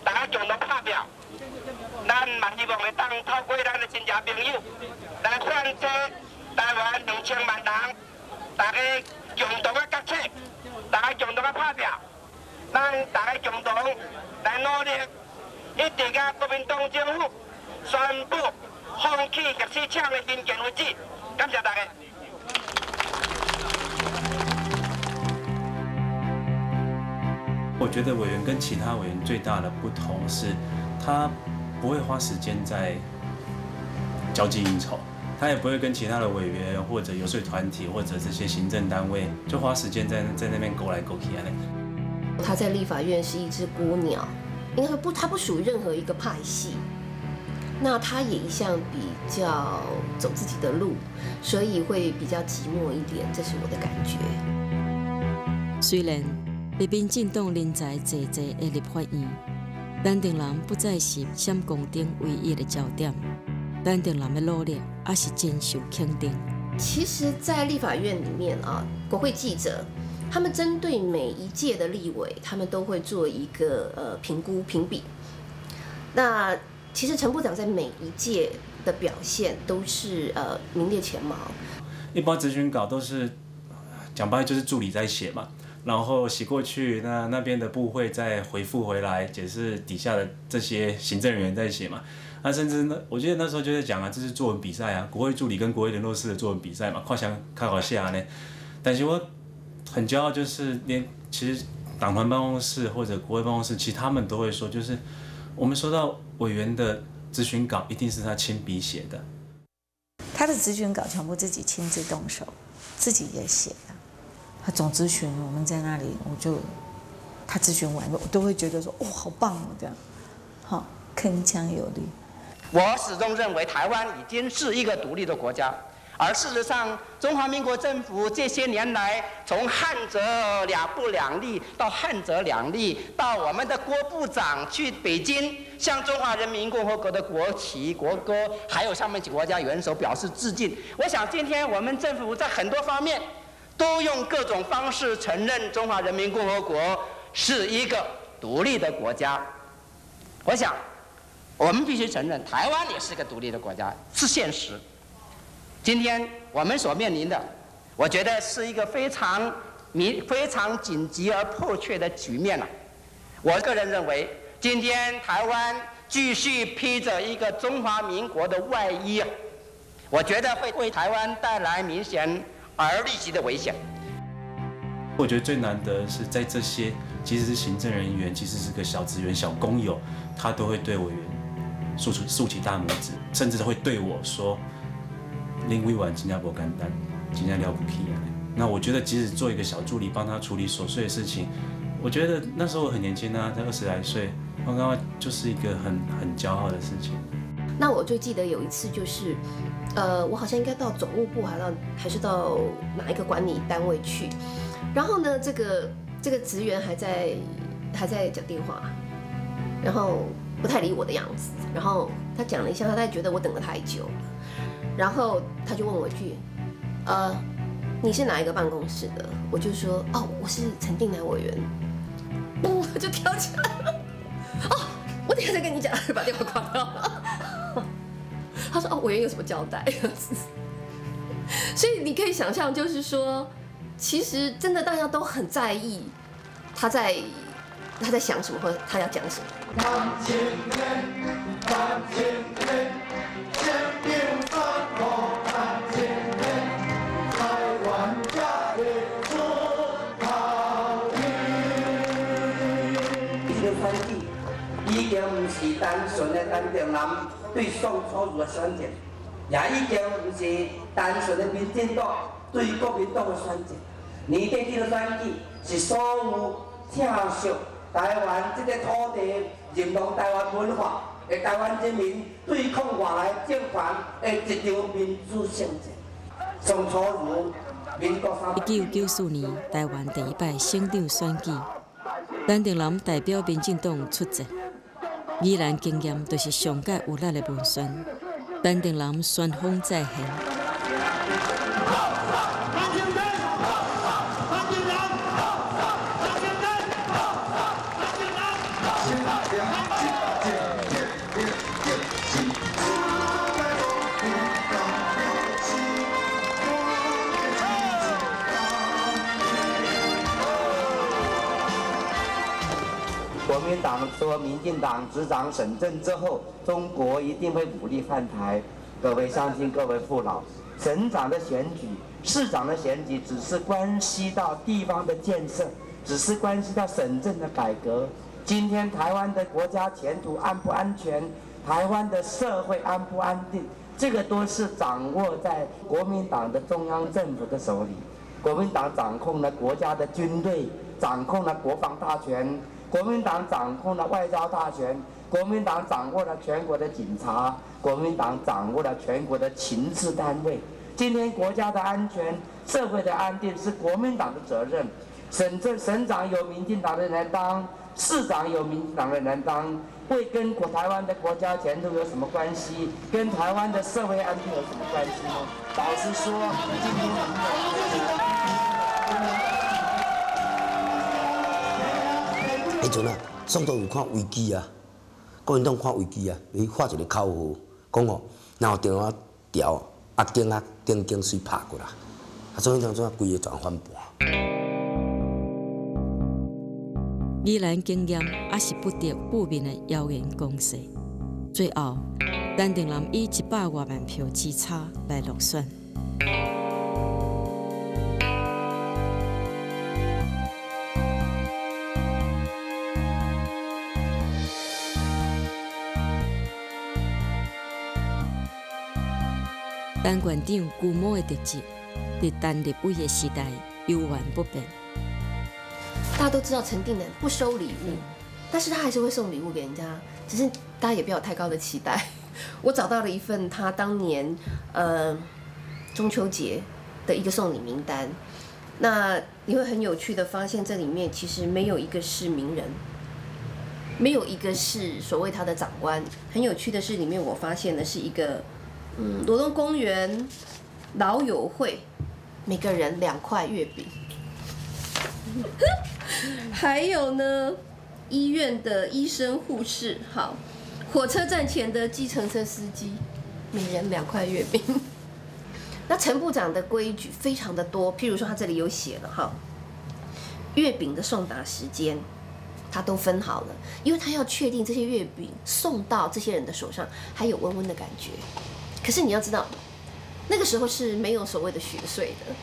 大家共同拍表，咱嘛希望会当透过咱的亲戚朋友来唤起台湾2000万人，大家共同的决策，大家共同的拍表，咱大家共同来努力，一直到国民党政府宣布放弃核四厂的新建为止。感谢大家。我觉得委员跟其他委员最大的不同是，他不会花时间在交际应酬，他也不会跟其他的委员或者游说团体或者这些行政单位就花时间在那边勾来勾去的。他在立法院是一只孤鸟，因为他不属于任何一个派系。那他也一向比较走自己的路，所以会比较寂寞一点，这是我的感觉。虽然被民进党人才济的立法院，陈定南不再是闪光灯唯一的焦点，陈定南的努力也是真受肯定。其实，在立法院里面啊，国会记者他们针对每一届的立委，他们都会做一个评估评比。那其实陈部长在每一届的表现都是名列前茅。一般质询稿都是讲白就是助理在写嘛，然后写过去，那边的部会再回复回来，解释底下的这些行政人员在写嘛。那甚至我记得那时候就在讲啊，这是作文比赛啊，国会助理跟国会联络室的作文比赛嘛，跨墙开好下呢。但是我很骄傲，就是其实党团办公室或者国会办公室，其实他们都会说，就是我们收到委员的质询稿，一定是他亲笔写的。他的质询稿全部自己亲自动手，自己也写的。他总质询，我们在那里，他质询完，我都会觉得说，哦，好棒哦，这样，好，铿锵有力。我始终认为台湾已经是一个独立的国家，而事实上，中华民国政府这些年来，从汉则两不两立到汉则两立，到我们的郭部长去北京向中华人民共和国的国旗、国歌，还有上面几个国家元首表示致敬。我想，今天我们政府在很多方面都用各种方式承认中华人民共和国是一个独立的国家。我想，我们必须承认，台湾也是个独立的国家，是现实。今天我们所面临的，我觉得是一个非常紧急而迫切的局面了。我个人认为，今天台湾继续披着一个中华民国的外衣，我觉得会为台湾带来明显而立即的危险。我觉得最难得的是在这些，即使是行政人员，即使是个小职员、小工友，他都会对委员竖起大拇指，甚至会对我说：“林委员真的不简单，真的了不起啊！”那我觉得，即使做一个小助理，帮他处理琐碎的事情，我觉得那时候我很年轻啊，才20来岁，我刚刚就是一个很骄傲的事情。那我最记得有一次就是，我好像应该到总务部，还是到哪一个管理单位去，然后呢，这个职员还在讲电话，然后不太理我的样子，然后他讲了一下，他大概觉得我等得太久了，然后他就问我一句，你是哪一个办公室的？我就说，哦，我是陈定南委员，我就跳起来了，哦，我等一下再跟你讲，把电话挂掉。他说：“哦，委员有什么交代？”所以你可以想象，就是说，其实真的大家都很在意他在想什么，或者他要讲什么。已经不是单纯的陈定南对宋楚瑜的选择，也已经不是单纯的民进党对国民党的选择。年底这个选举是所有疼惜台湾这个土地、认同台湾文化的台湾人民对抗外来政权的一场民主胜战。宋楚瑜，民国1994年台湾第一摆省长选举，陈定南代表民进党出战。宜兰经验就是上届有力的文宣，陈定南旋风再现。国民党说，民进党执掌省政之后，中国一定会武力犯台。各位乡亲，各位父老，省长的选举、市长的选举，只是关系到地方的建设，只是关系到省政的改革。今天台湾的国家前途安不安全，台湾的社会安不安定，这个都是掌握在国民党的中央政府的手里。国民党掌控了国家的军队，掌控了国防大权。国民党掌控了外交大权，国民党掌握了全国的警察，国民党掌握了全国的情治单位。今天国家的安全、社会的安定是国民党的责任。省长有民进党的人当，市长有民进党的人当，会跟台湾的国家前途有什么关系？跟台湾的社会安定有什么关系呢？老实说，今天我们迄阵啊，宋总有看危机啊，国民党看危机啊，伊发一个口号，讲吼，然后电话调顶警水拍过来，所以当阵规个全反叛。宜兰经验也是不得不面的谣言攻势，最后陈定南以100多万票之差来落选。陈县长quy模的特质，在陈立委的时代悠远不变。大家都知道陈定南不收礼物，但是他还是会送礼物给人家，只是大家也不要有太高的期待。我找到了一份他当年中秋节的一个送礼名单，那你会很有趣的发现，这里面其实没有一个是名人，没有一个是所谓他的长官。很有趣的是，里面我发现的是一个罗东公园老友会，每个人2块月饼。还有呢，医院的医生、护士，好，火车站前的计程车司机，每人2块月饼。那陈部长的规矩非常的多，譬如说他这里有写了哈，月饼的送达时间，他都分好了，因为他要确定这些月饼送到这些人的手上还有温温的感觉。可是你要知道，那个时候是没有所谓的雪税的。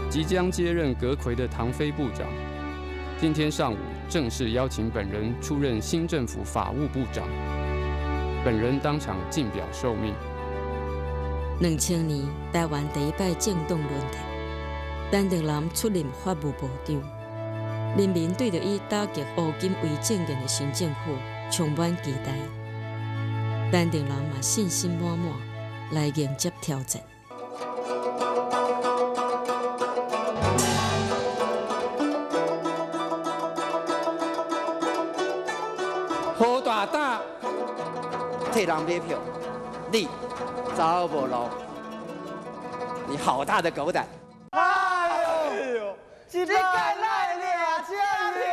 即将接任阁揆的唐飞部长，今天上午正式邀请本人出任新政府法务部长。本人当场进表受命。2000年台湾第一摆政党轮替，陈定南出任法务部长，人民对着伊打击乌金为政权的新政府充满期待。陈定南嘛信心满满来迎接挑战。好大胆！替人买票，你走无路，你好大的狗胆！哎呦，这个来俩加油！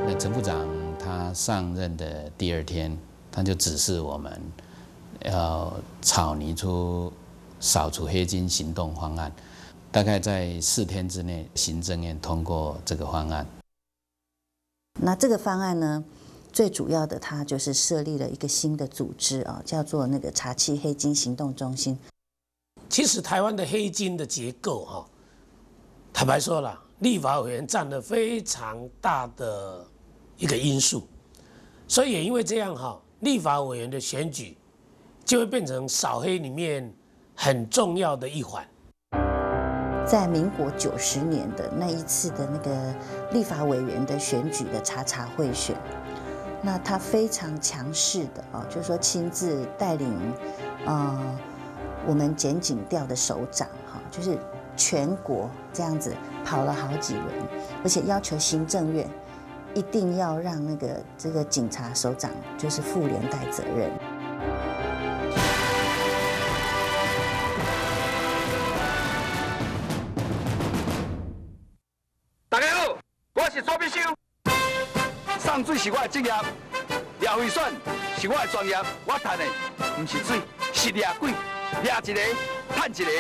那陈部长他上任的第2天，他就指示我们要草拟出扫除黑金行动方案，大概在4天之内，行政院通过这个方案。那这个方案呢，最主要的，他就是设立了一个新的组织啊，叫做那个查缉黑金行动中心。其实台湾的黑金的结构哈，坦白说了，立法委员占了非常大的一个因素，所以也因为这样哈，立法委员的选举就会变成扫黑里面很重要的一环。在民国90年的那一次的那个立法委员的选举的查贿选，那他非常强势的啊，就是说亲自带领我们检警调的首长哈，就是全国这样子跑了好几轮，而且要求行政院一定要让这个警察首长就是负连带责任。大家好，我是左秘书。送水是我的职业，抓贿选是我的专业。我赚的不是水，是抓鬼，抓一个赚一个，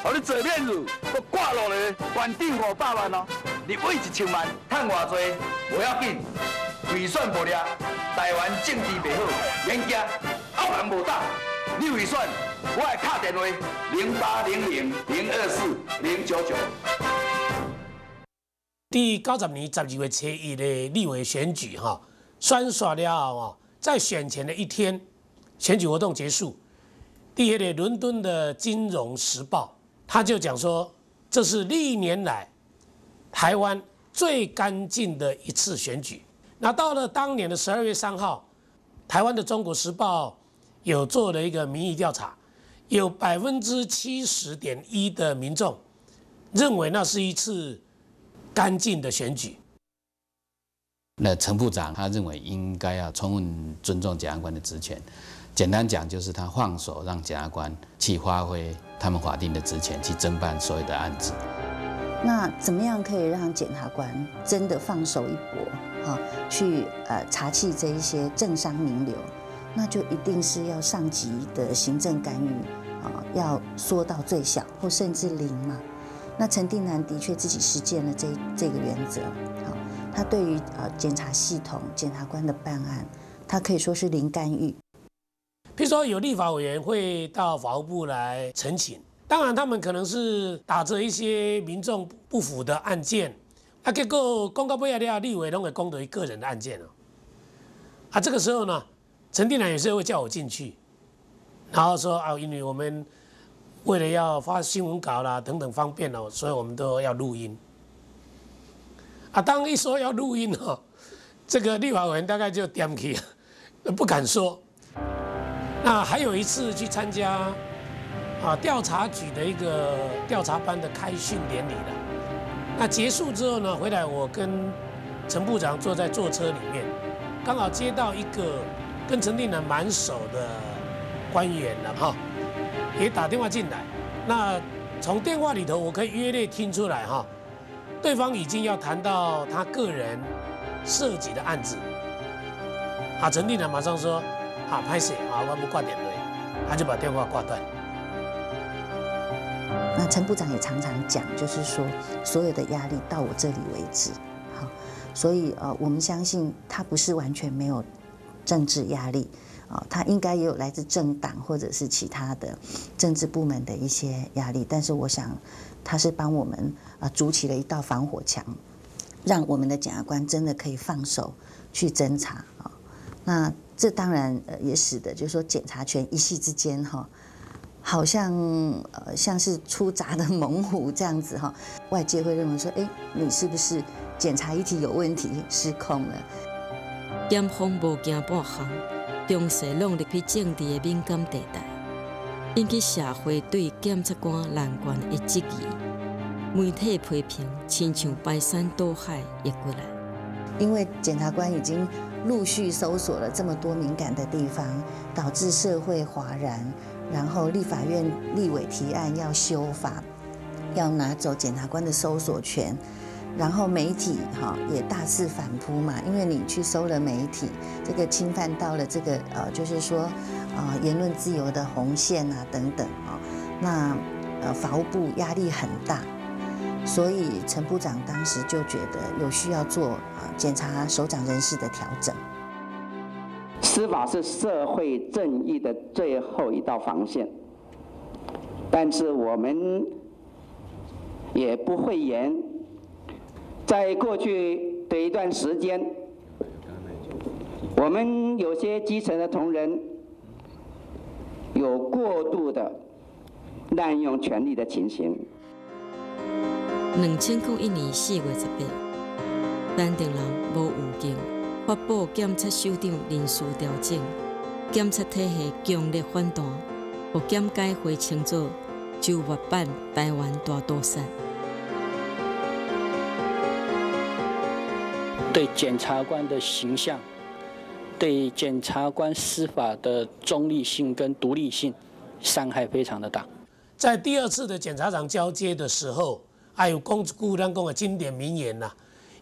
互你做免入，搁挂落来，原顶500万哦。你为1000万，赚偌济不要紧，贿选无抓，台湾政治袂好，免惊，后人无打。你贿选，我会打电话0800024099。第90年12月7日的立委选举哈，宣刷了后在选前的一天，选举活动结束，第一个伦敦的《金融时报》他就讲说，这是历年来台湾最干净的一次选举。那到了当年的12月3号，台湾的《中国时报》有做了一个民意调查，有70.1%的民众认为那是一次干净的选举。那陈部长他认为应该要充分尊重检察官的职权，简单讲就是他放手让检察官去发挥他们法定的职权，去侦办所有的案子。那怎么样可以让检察官真的放手一搏啊？去查缉这一些政商名流，那就一定是要上级的行政干预啊，要缩到最小或甚至零嘛。那陈定南的确自己实践了这个原则，好，他对于检察系统、检察官的办案，他可以说是零干预。譬如说有立法委员会到法务部来陈情，当然他们可能是打着一些民众不服的案件，结果公告不要了，立委都会公得于个人的案件这个时候呢，陈定南有时候会叫我进去，然后说因为我们为了要发新闻稿啦等等方便所以我们都要录音。当一说要录音这个立法委员大概就点起，不敢说。那还有一次去参加调查局的一个调查班的开训典礼了。那结束之后呢，回来我跟陈部长坐在座车里面，刚好接到一个跟陈定南蛮熟的官员了也打电话进来。那从电话里头，我可以约略听出来对方已经要谈到他个人涉及的案子。陈定南马上说拍摄我不挂电话，他就把电话挂断。那陈部长也常常讲，就是说所有的压力到我这里为止，好，所以我们相信他不是完全没有政治压力。他应该也有来自政党或者是其他的政治部门的一些压力，但是我想他是帮我们筑起了一道防火墙，让我们的检察官真的可以放手去侦查那这当然也使得就是说检察权一夕之间好像像是出闸的猛虎这样子外界会认为说，你是不是检察议题有问题，失控了？检方无惊半行。中西拢入去政治的敏感地带，引起社会对检察官人权的质疑，媒体批评亲像排山倒海溢过来。因为检察官已经陆续搜索了这么多敏感的地方，导致社会哗然，然后立法院立委提案要修法，要拿走检察官的搜索权。然后媒体也大肆反扑嘛，因为你去搜了媒体，这个侵犯到了这个就是说言论自由的红线等等那法务部压力很大，所以陈部长当时就觉得有需要做检察首长人事的调整。司法是社会正义的最后一道防线，但是我们也不讳言，在过去的一段时间，我们有些基层的同仁有过度的滥用权力的情形。2001年4月18日，陈定南无预警发布检察首长人事调整，检察体系强烈反弹，互检改会称作9月版台湾大屠杀。对检察官的形象，对检察官司法的中立性跟独立性伤害非常的大。在第2次的检察长交接的时候，还有讲一句咱讲的经典名言呐，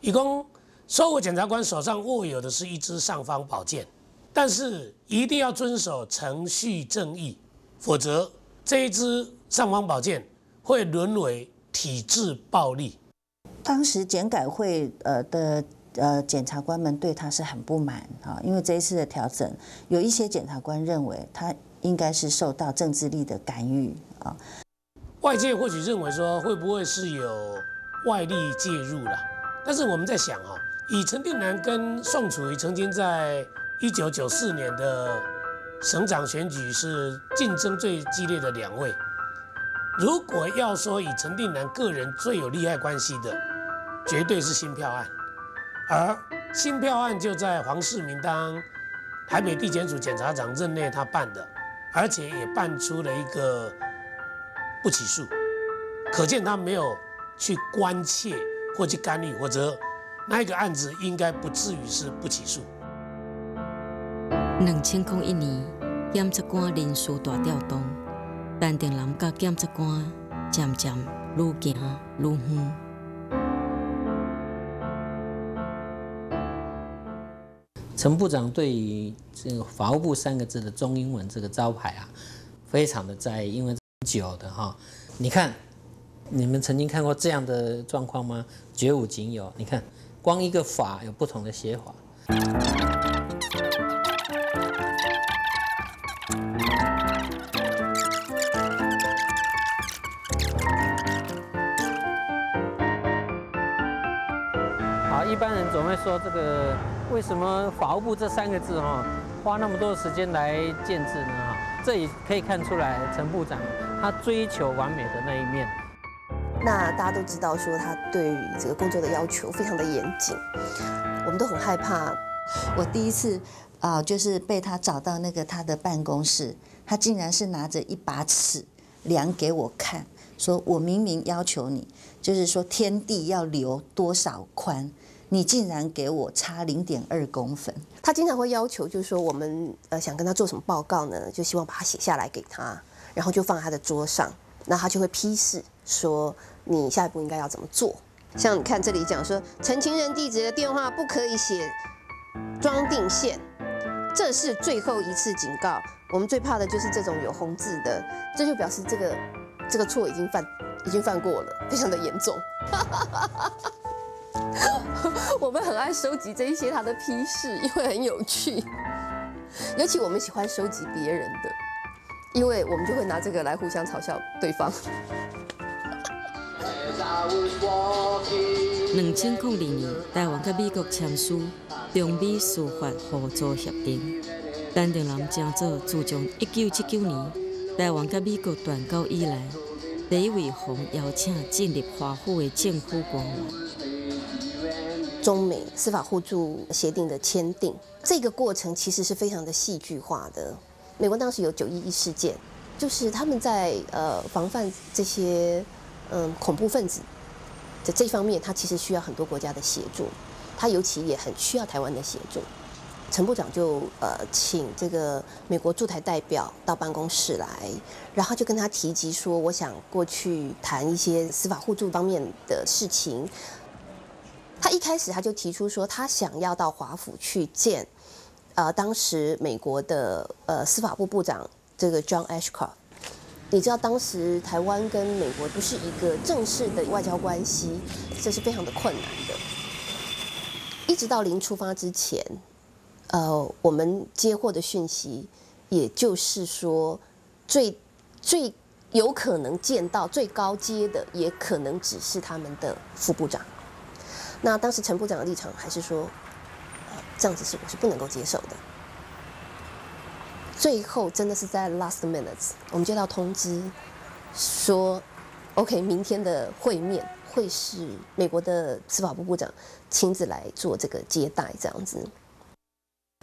伊讲所有检察官手上握有的是一支尚方宝剑，但是一定要遵守程序正义，否则这一支尚方宝剑会沦为体制暴力。当时检改会的检察官们对他是很不满啊，因为这一次的调整，有一些检察官认为他应该是受到政治力的干预啊。外界或许认为说会不会是有外力介入啦？但是我们在想以陈定南跟宋楚瑜曾经在1994年的省长选举是竞争最激烈的2位，如果要说以陈定南个人最有利害关系的，绝对是新票案，而新票案就在黄世明当台北地检署检察长任内他办的，而且也办出了一个不起诉，可见他没有去关切或去干预，或者那一个案子应该不至于是不起诉。2001年，检察官人事大调动，陈定南甲检察官渐渐愈行愈远。陈部长对于这个法务部3个字的中英文这个招牌啊，非常的在意，因为很久的你看，你们曾经看过这样的状况吗？绝无仅有。你看，光一个法有不同的写法。好，一般人总会说这个为什么法务部这3个字花那么多时间来建制呢？这也可以看出来陈部长他追求完美的那一面。那大家都知道说他对于这个工作的要求非常的严谨，我们都很害怕。我第一次就是被他找到那个他的办公室，他竟然是拿着一把尺量给我看，说我明明要求你，就是说天地要留多少宽，你竟然给我差0.2公分。他经常会要求，就是说我们想跟他做什么报告呢，就希望把它写下来给他，然后就放在他的桌上，那他就会批示说你下一步应该要怎么做。像你看这里讲说，陈情人地址的电话不可以写庄定县，这是最后一次警告。我们最怕的就是这种有红字的，这就表示这个错已经犯过了，非常的严重。我们很爱收集这一些他的批示，因为很有趣。尤其我们喜欢收集别人的，因为我们就会拿这个来互相嘲笑对方。2002年，台湾甲美国签署中美司法合作协定。陈定南正做自从1979年台湾甲美国断交以来，第一位获邀请进入华府的政府官员。中美司法互助协定的签订，这个过程其实是非常的戏剧化的。美国当时有911事件，就是他们在防范这些恐怖分子的这方面，他其实需要很多国家的协助，他尤其也很需要台湾的协助。陈部长就请这个美国驻台代表到办公室来，然后就跟他提及说，我想过去谈一些司法互助方面的事情。他一开始他就提出说，他想要到华府去见当时美国的司法部部长这个 John Ashcroft。你知道当时台湾跟美国不是一个正式的外交关系，这是非常的困难的。一直到林出发之前，我们接获的讯息，也就是说，最有可能见到最高阶的，也可能只是他们的副部长。那当时陈部长的立场还是说，这样子我是不能够接受的。最后真的是在 last minutes， 我们接到通知说 ，OK， 明天的会面会是美国的司法部部长亲自来做这个接待，这样子。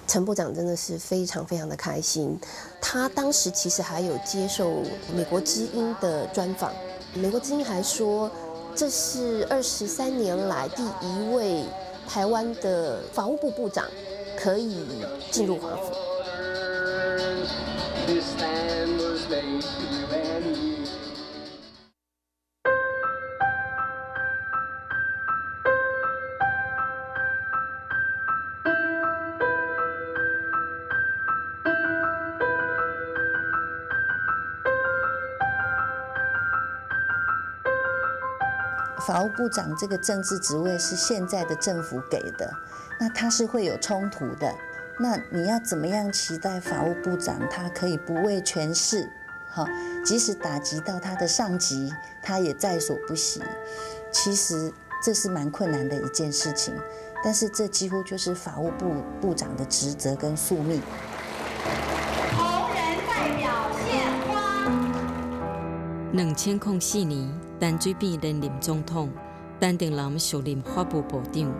陈部长真的是非常非常的开心，他当时其实还有接受美国之音的专访，美国之音还说，这是23年来第一位台湾的法务部部长可以进入华府。法务部长这个政治职位是现在的政府给的，那他是会有冲突的。那你要怎么样期待法务部长他可以不畏权势，即使打击到他的上级，他也在所不惜。其实这是蛮困难的一件事情，但是这几乎就是法务部部长的职责跟宿命。同仁代表献花。2004年，陈水扁连任总统，陈定南续任法务部长。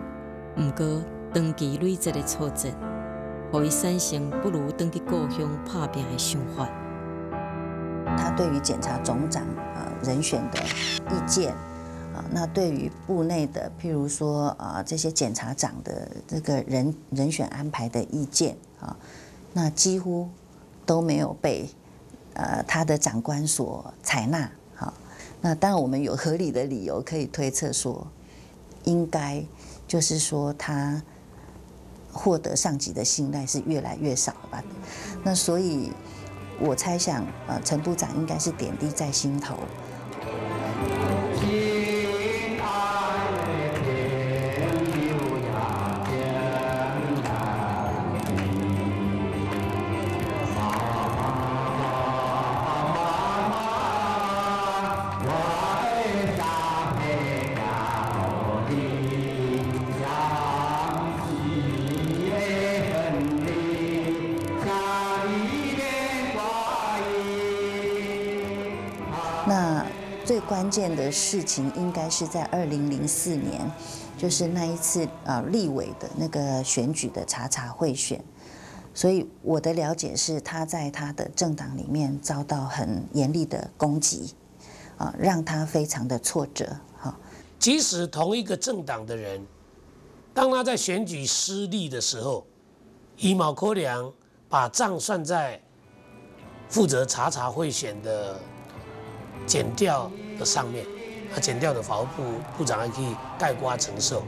不过，长期累积的挫折，让伊产生不如回去故乡打拼的想法。他对于检察总长人选的意见，那对于部内的，譬如说这些检察长的这个人选安排的意见那几乎都没有被他的长官所采纳。那当然我们有合理的理由可以推测说，应该就是说他获得上级的信赖是越来越少了吧？那所以我猜想，陈部长应该是点滴在心头。最关键的事情应该是在2004年，就是那一次立委的那个选举的查贿选，所以我的了解是他在他的政党里面遭到很严厉的攻击，让他非常的挫折。即使同一个政党的人，当他在选举失利的时候，以毛可良把账算在负责查贿选的检调的上面，检调的法务部部长还可以概括承受。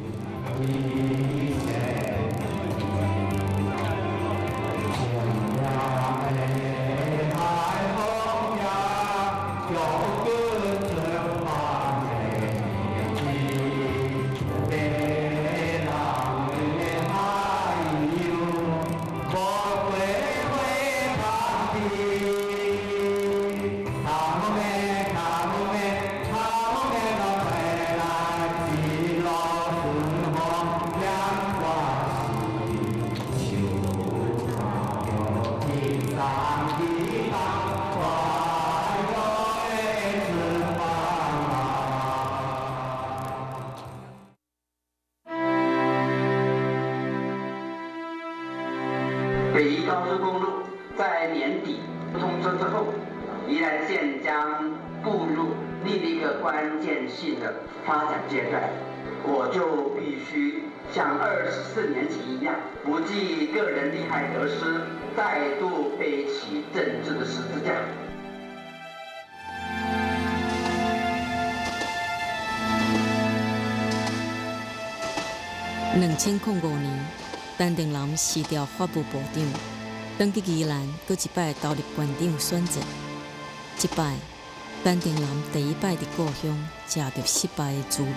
北宜高速公路在年底通车之后，宜兰县将步入另一个关键性的发展阶段。我就必须像24年前一样，不计个人利害得失，再度背起政治的十字架。2005年，陈定南辞掉法务部长，登去宜兰，搁一摆投入县长选择。这摆，陈定南第一摆伫故乡吃到失败的滋味。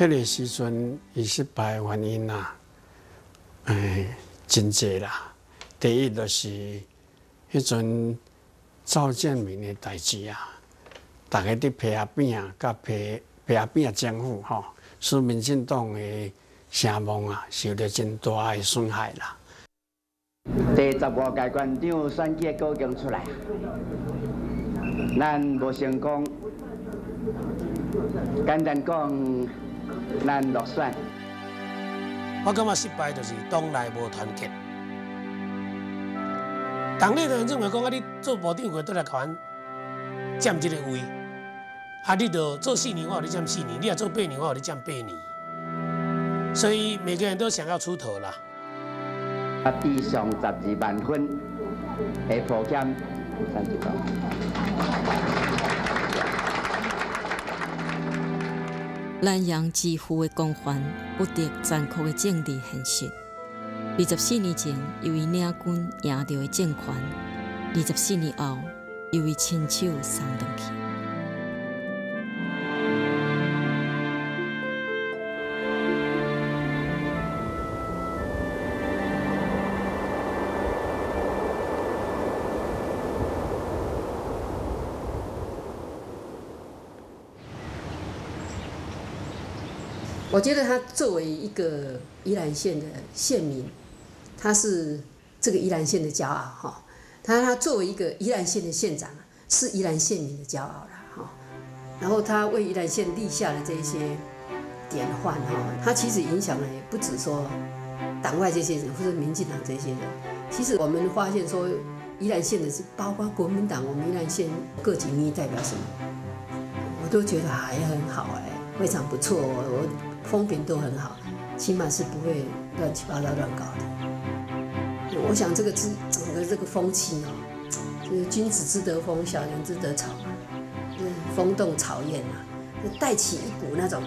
迄个时阵伊失败的原因啊，真济啦。第一就是迄阵赵建明的代志啊，大家伫皮仔饼甲皮仔饼政府吼，使民进党的声望啊受到真大的损害啦。第15届县长选举的果经出来，咱无成功，简单讲，咱落选。我感觉失败就是党内无团结，党内的人认为讲啊，你做部长会倒来甲阮占这个位，啊，你着做4年，我有你占4年；你若做8年，我有你占8年。所以每个人都想要出头啦。啊，地上12万分的保险30万。南洋之父的光环不敌残酷的政治现实。24年前，由于领军赢到的政权；24年后，由于亲手送回去。我觉得他作为一个宜兰县的县民，他是这个宜兰县的骄傲哈。他作为一个宜兰县的县长，是宜兰县民的骄傲啦哈。然后他为宜兰县立下的这些典范哈，他其实影响了也不止说党外这些人或者民进党这些人。其实我们发现说，宜兰县的是包括国民党，我们宜兰县各级民意代表什么，我都觉得还很好非常不错我风评都很好，起码是不会乱七八糟乱搞的。我想这个整个这个风气就是君子之德风，小人之德草风动草偃带起一股那种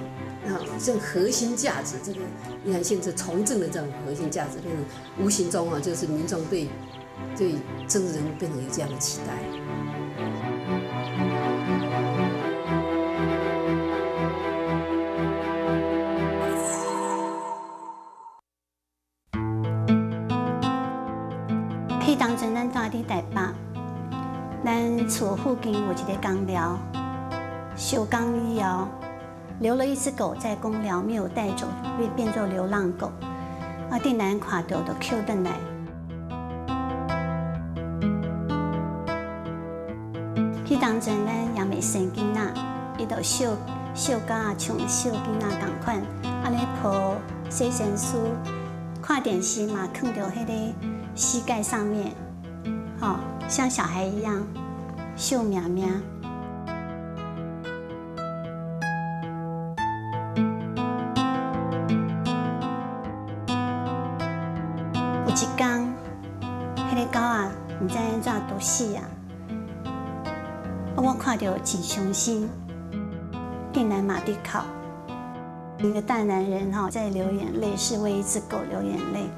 这种核心价值，这个宜兰县这从政的这种核心价值，那种无形中就是民众对政治人物变成有这样的期待。去当阵咱住伫台北，咱厝附近有一个公寮，修工以后留了一只狗在公寮，没有带走，变作流浪狗。定人看到就捡回来。去当阵咱也未生囡仔，伊就笑甲像笑囡仔同款，安尼抱洗身书，看电视嘛，放到迄个膝盖上面，像小孩一样笑喵喵。有一天，迄个狗唔知安怎都死啊！我看到真伤心，定然嘛伫哭。一个大男人在流眼泪，是为一只狗流眼泪。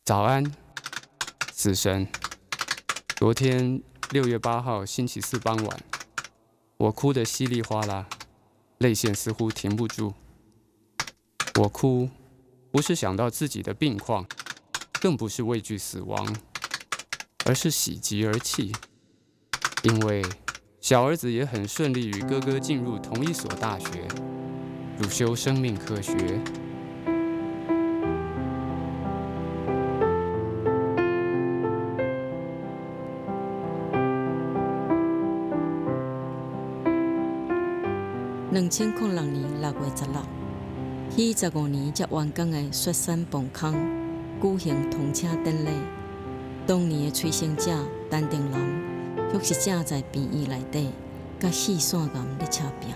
早安，死神。昨天6月8号星期四傍晚，我哭得稀里哗啦，泪腺似乎停不住。我哭，不是想到自己的病况，更不是畏惧死亡，而是喜极而泣，因为小儿子也很顺利与哥哥进入同一所大学，主修生命科学。2006年6月16日，迄15年才完工的雪山磅空举行通车典礼。当年的催生者陈定南，却是正在病院内底，甲气线岩咧扯拼。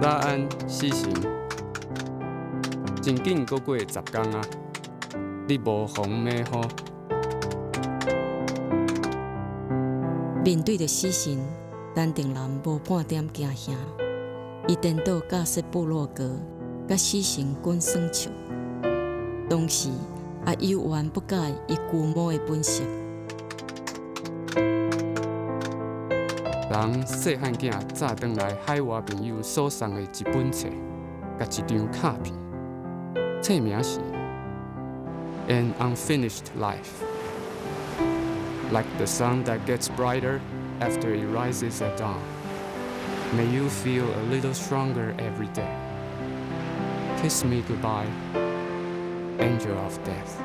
早安，死神。真紧过过10天啊！你无风没雨。面对着死神，陈定南无半点惊吓，伊颠倒教说部落格，甲死神滚耍笑。当时也有完不改伊舅母的本色。人细汉囝早转来海外朋友所送的一本册，甲一张卡片，册名是《An Unfinished Life》。Like the sun that gets brighter after it rises at dawn, may you feel a little stronger every day. Kiss me goodbye, angel of death.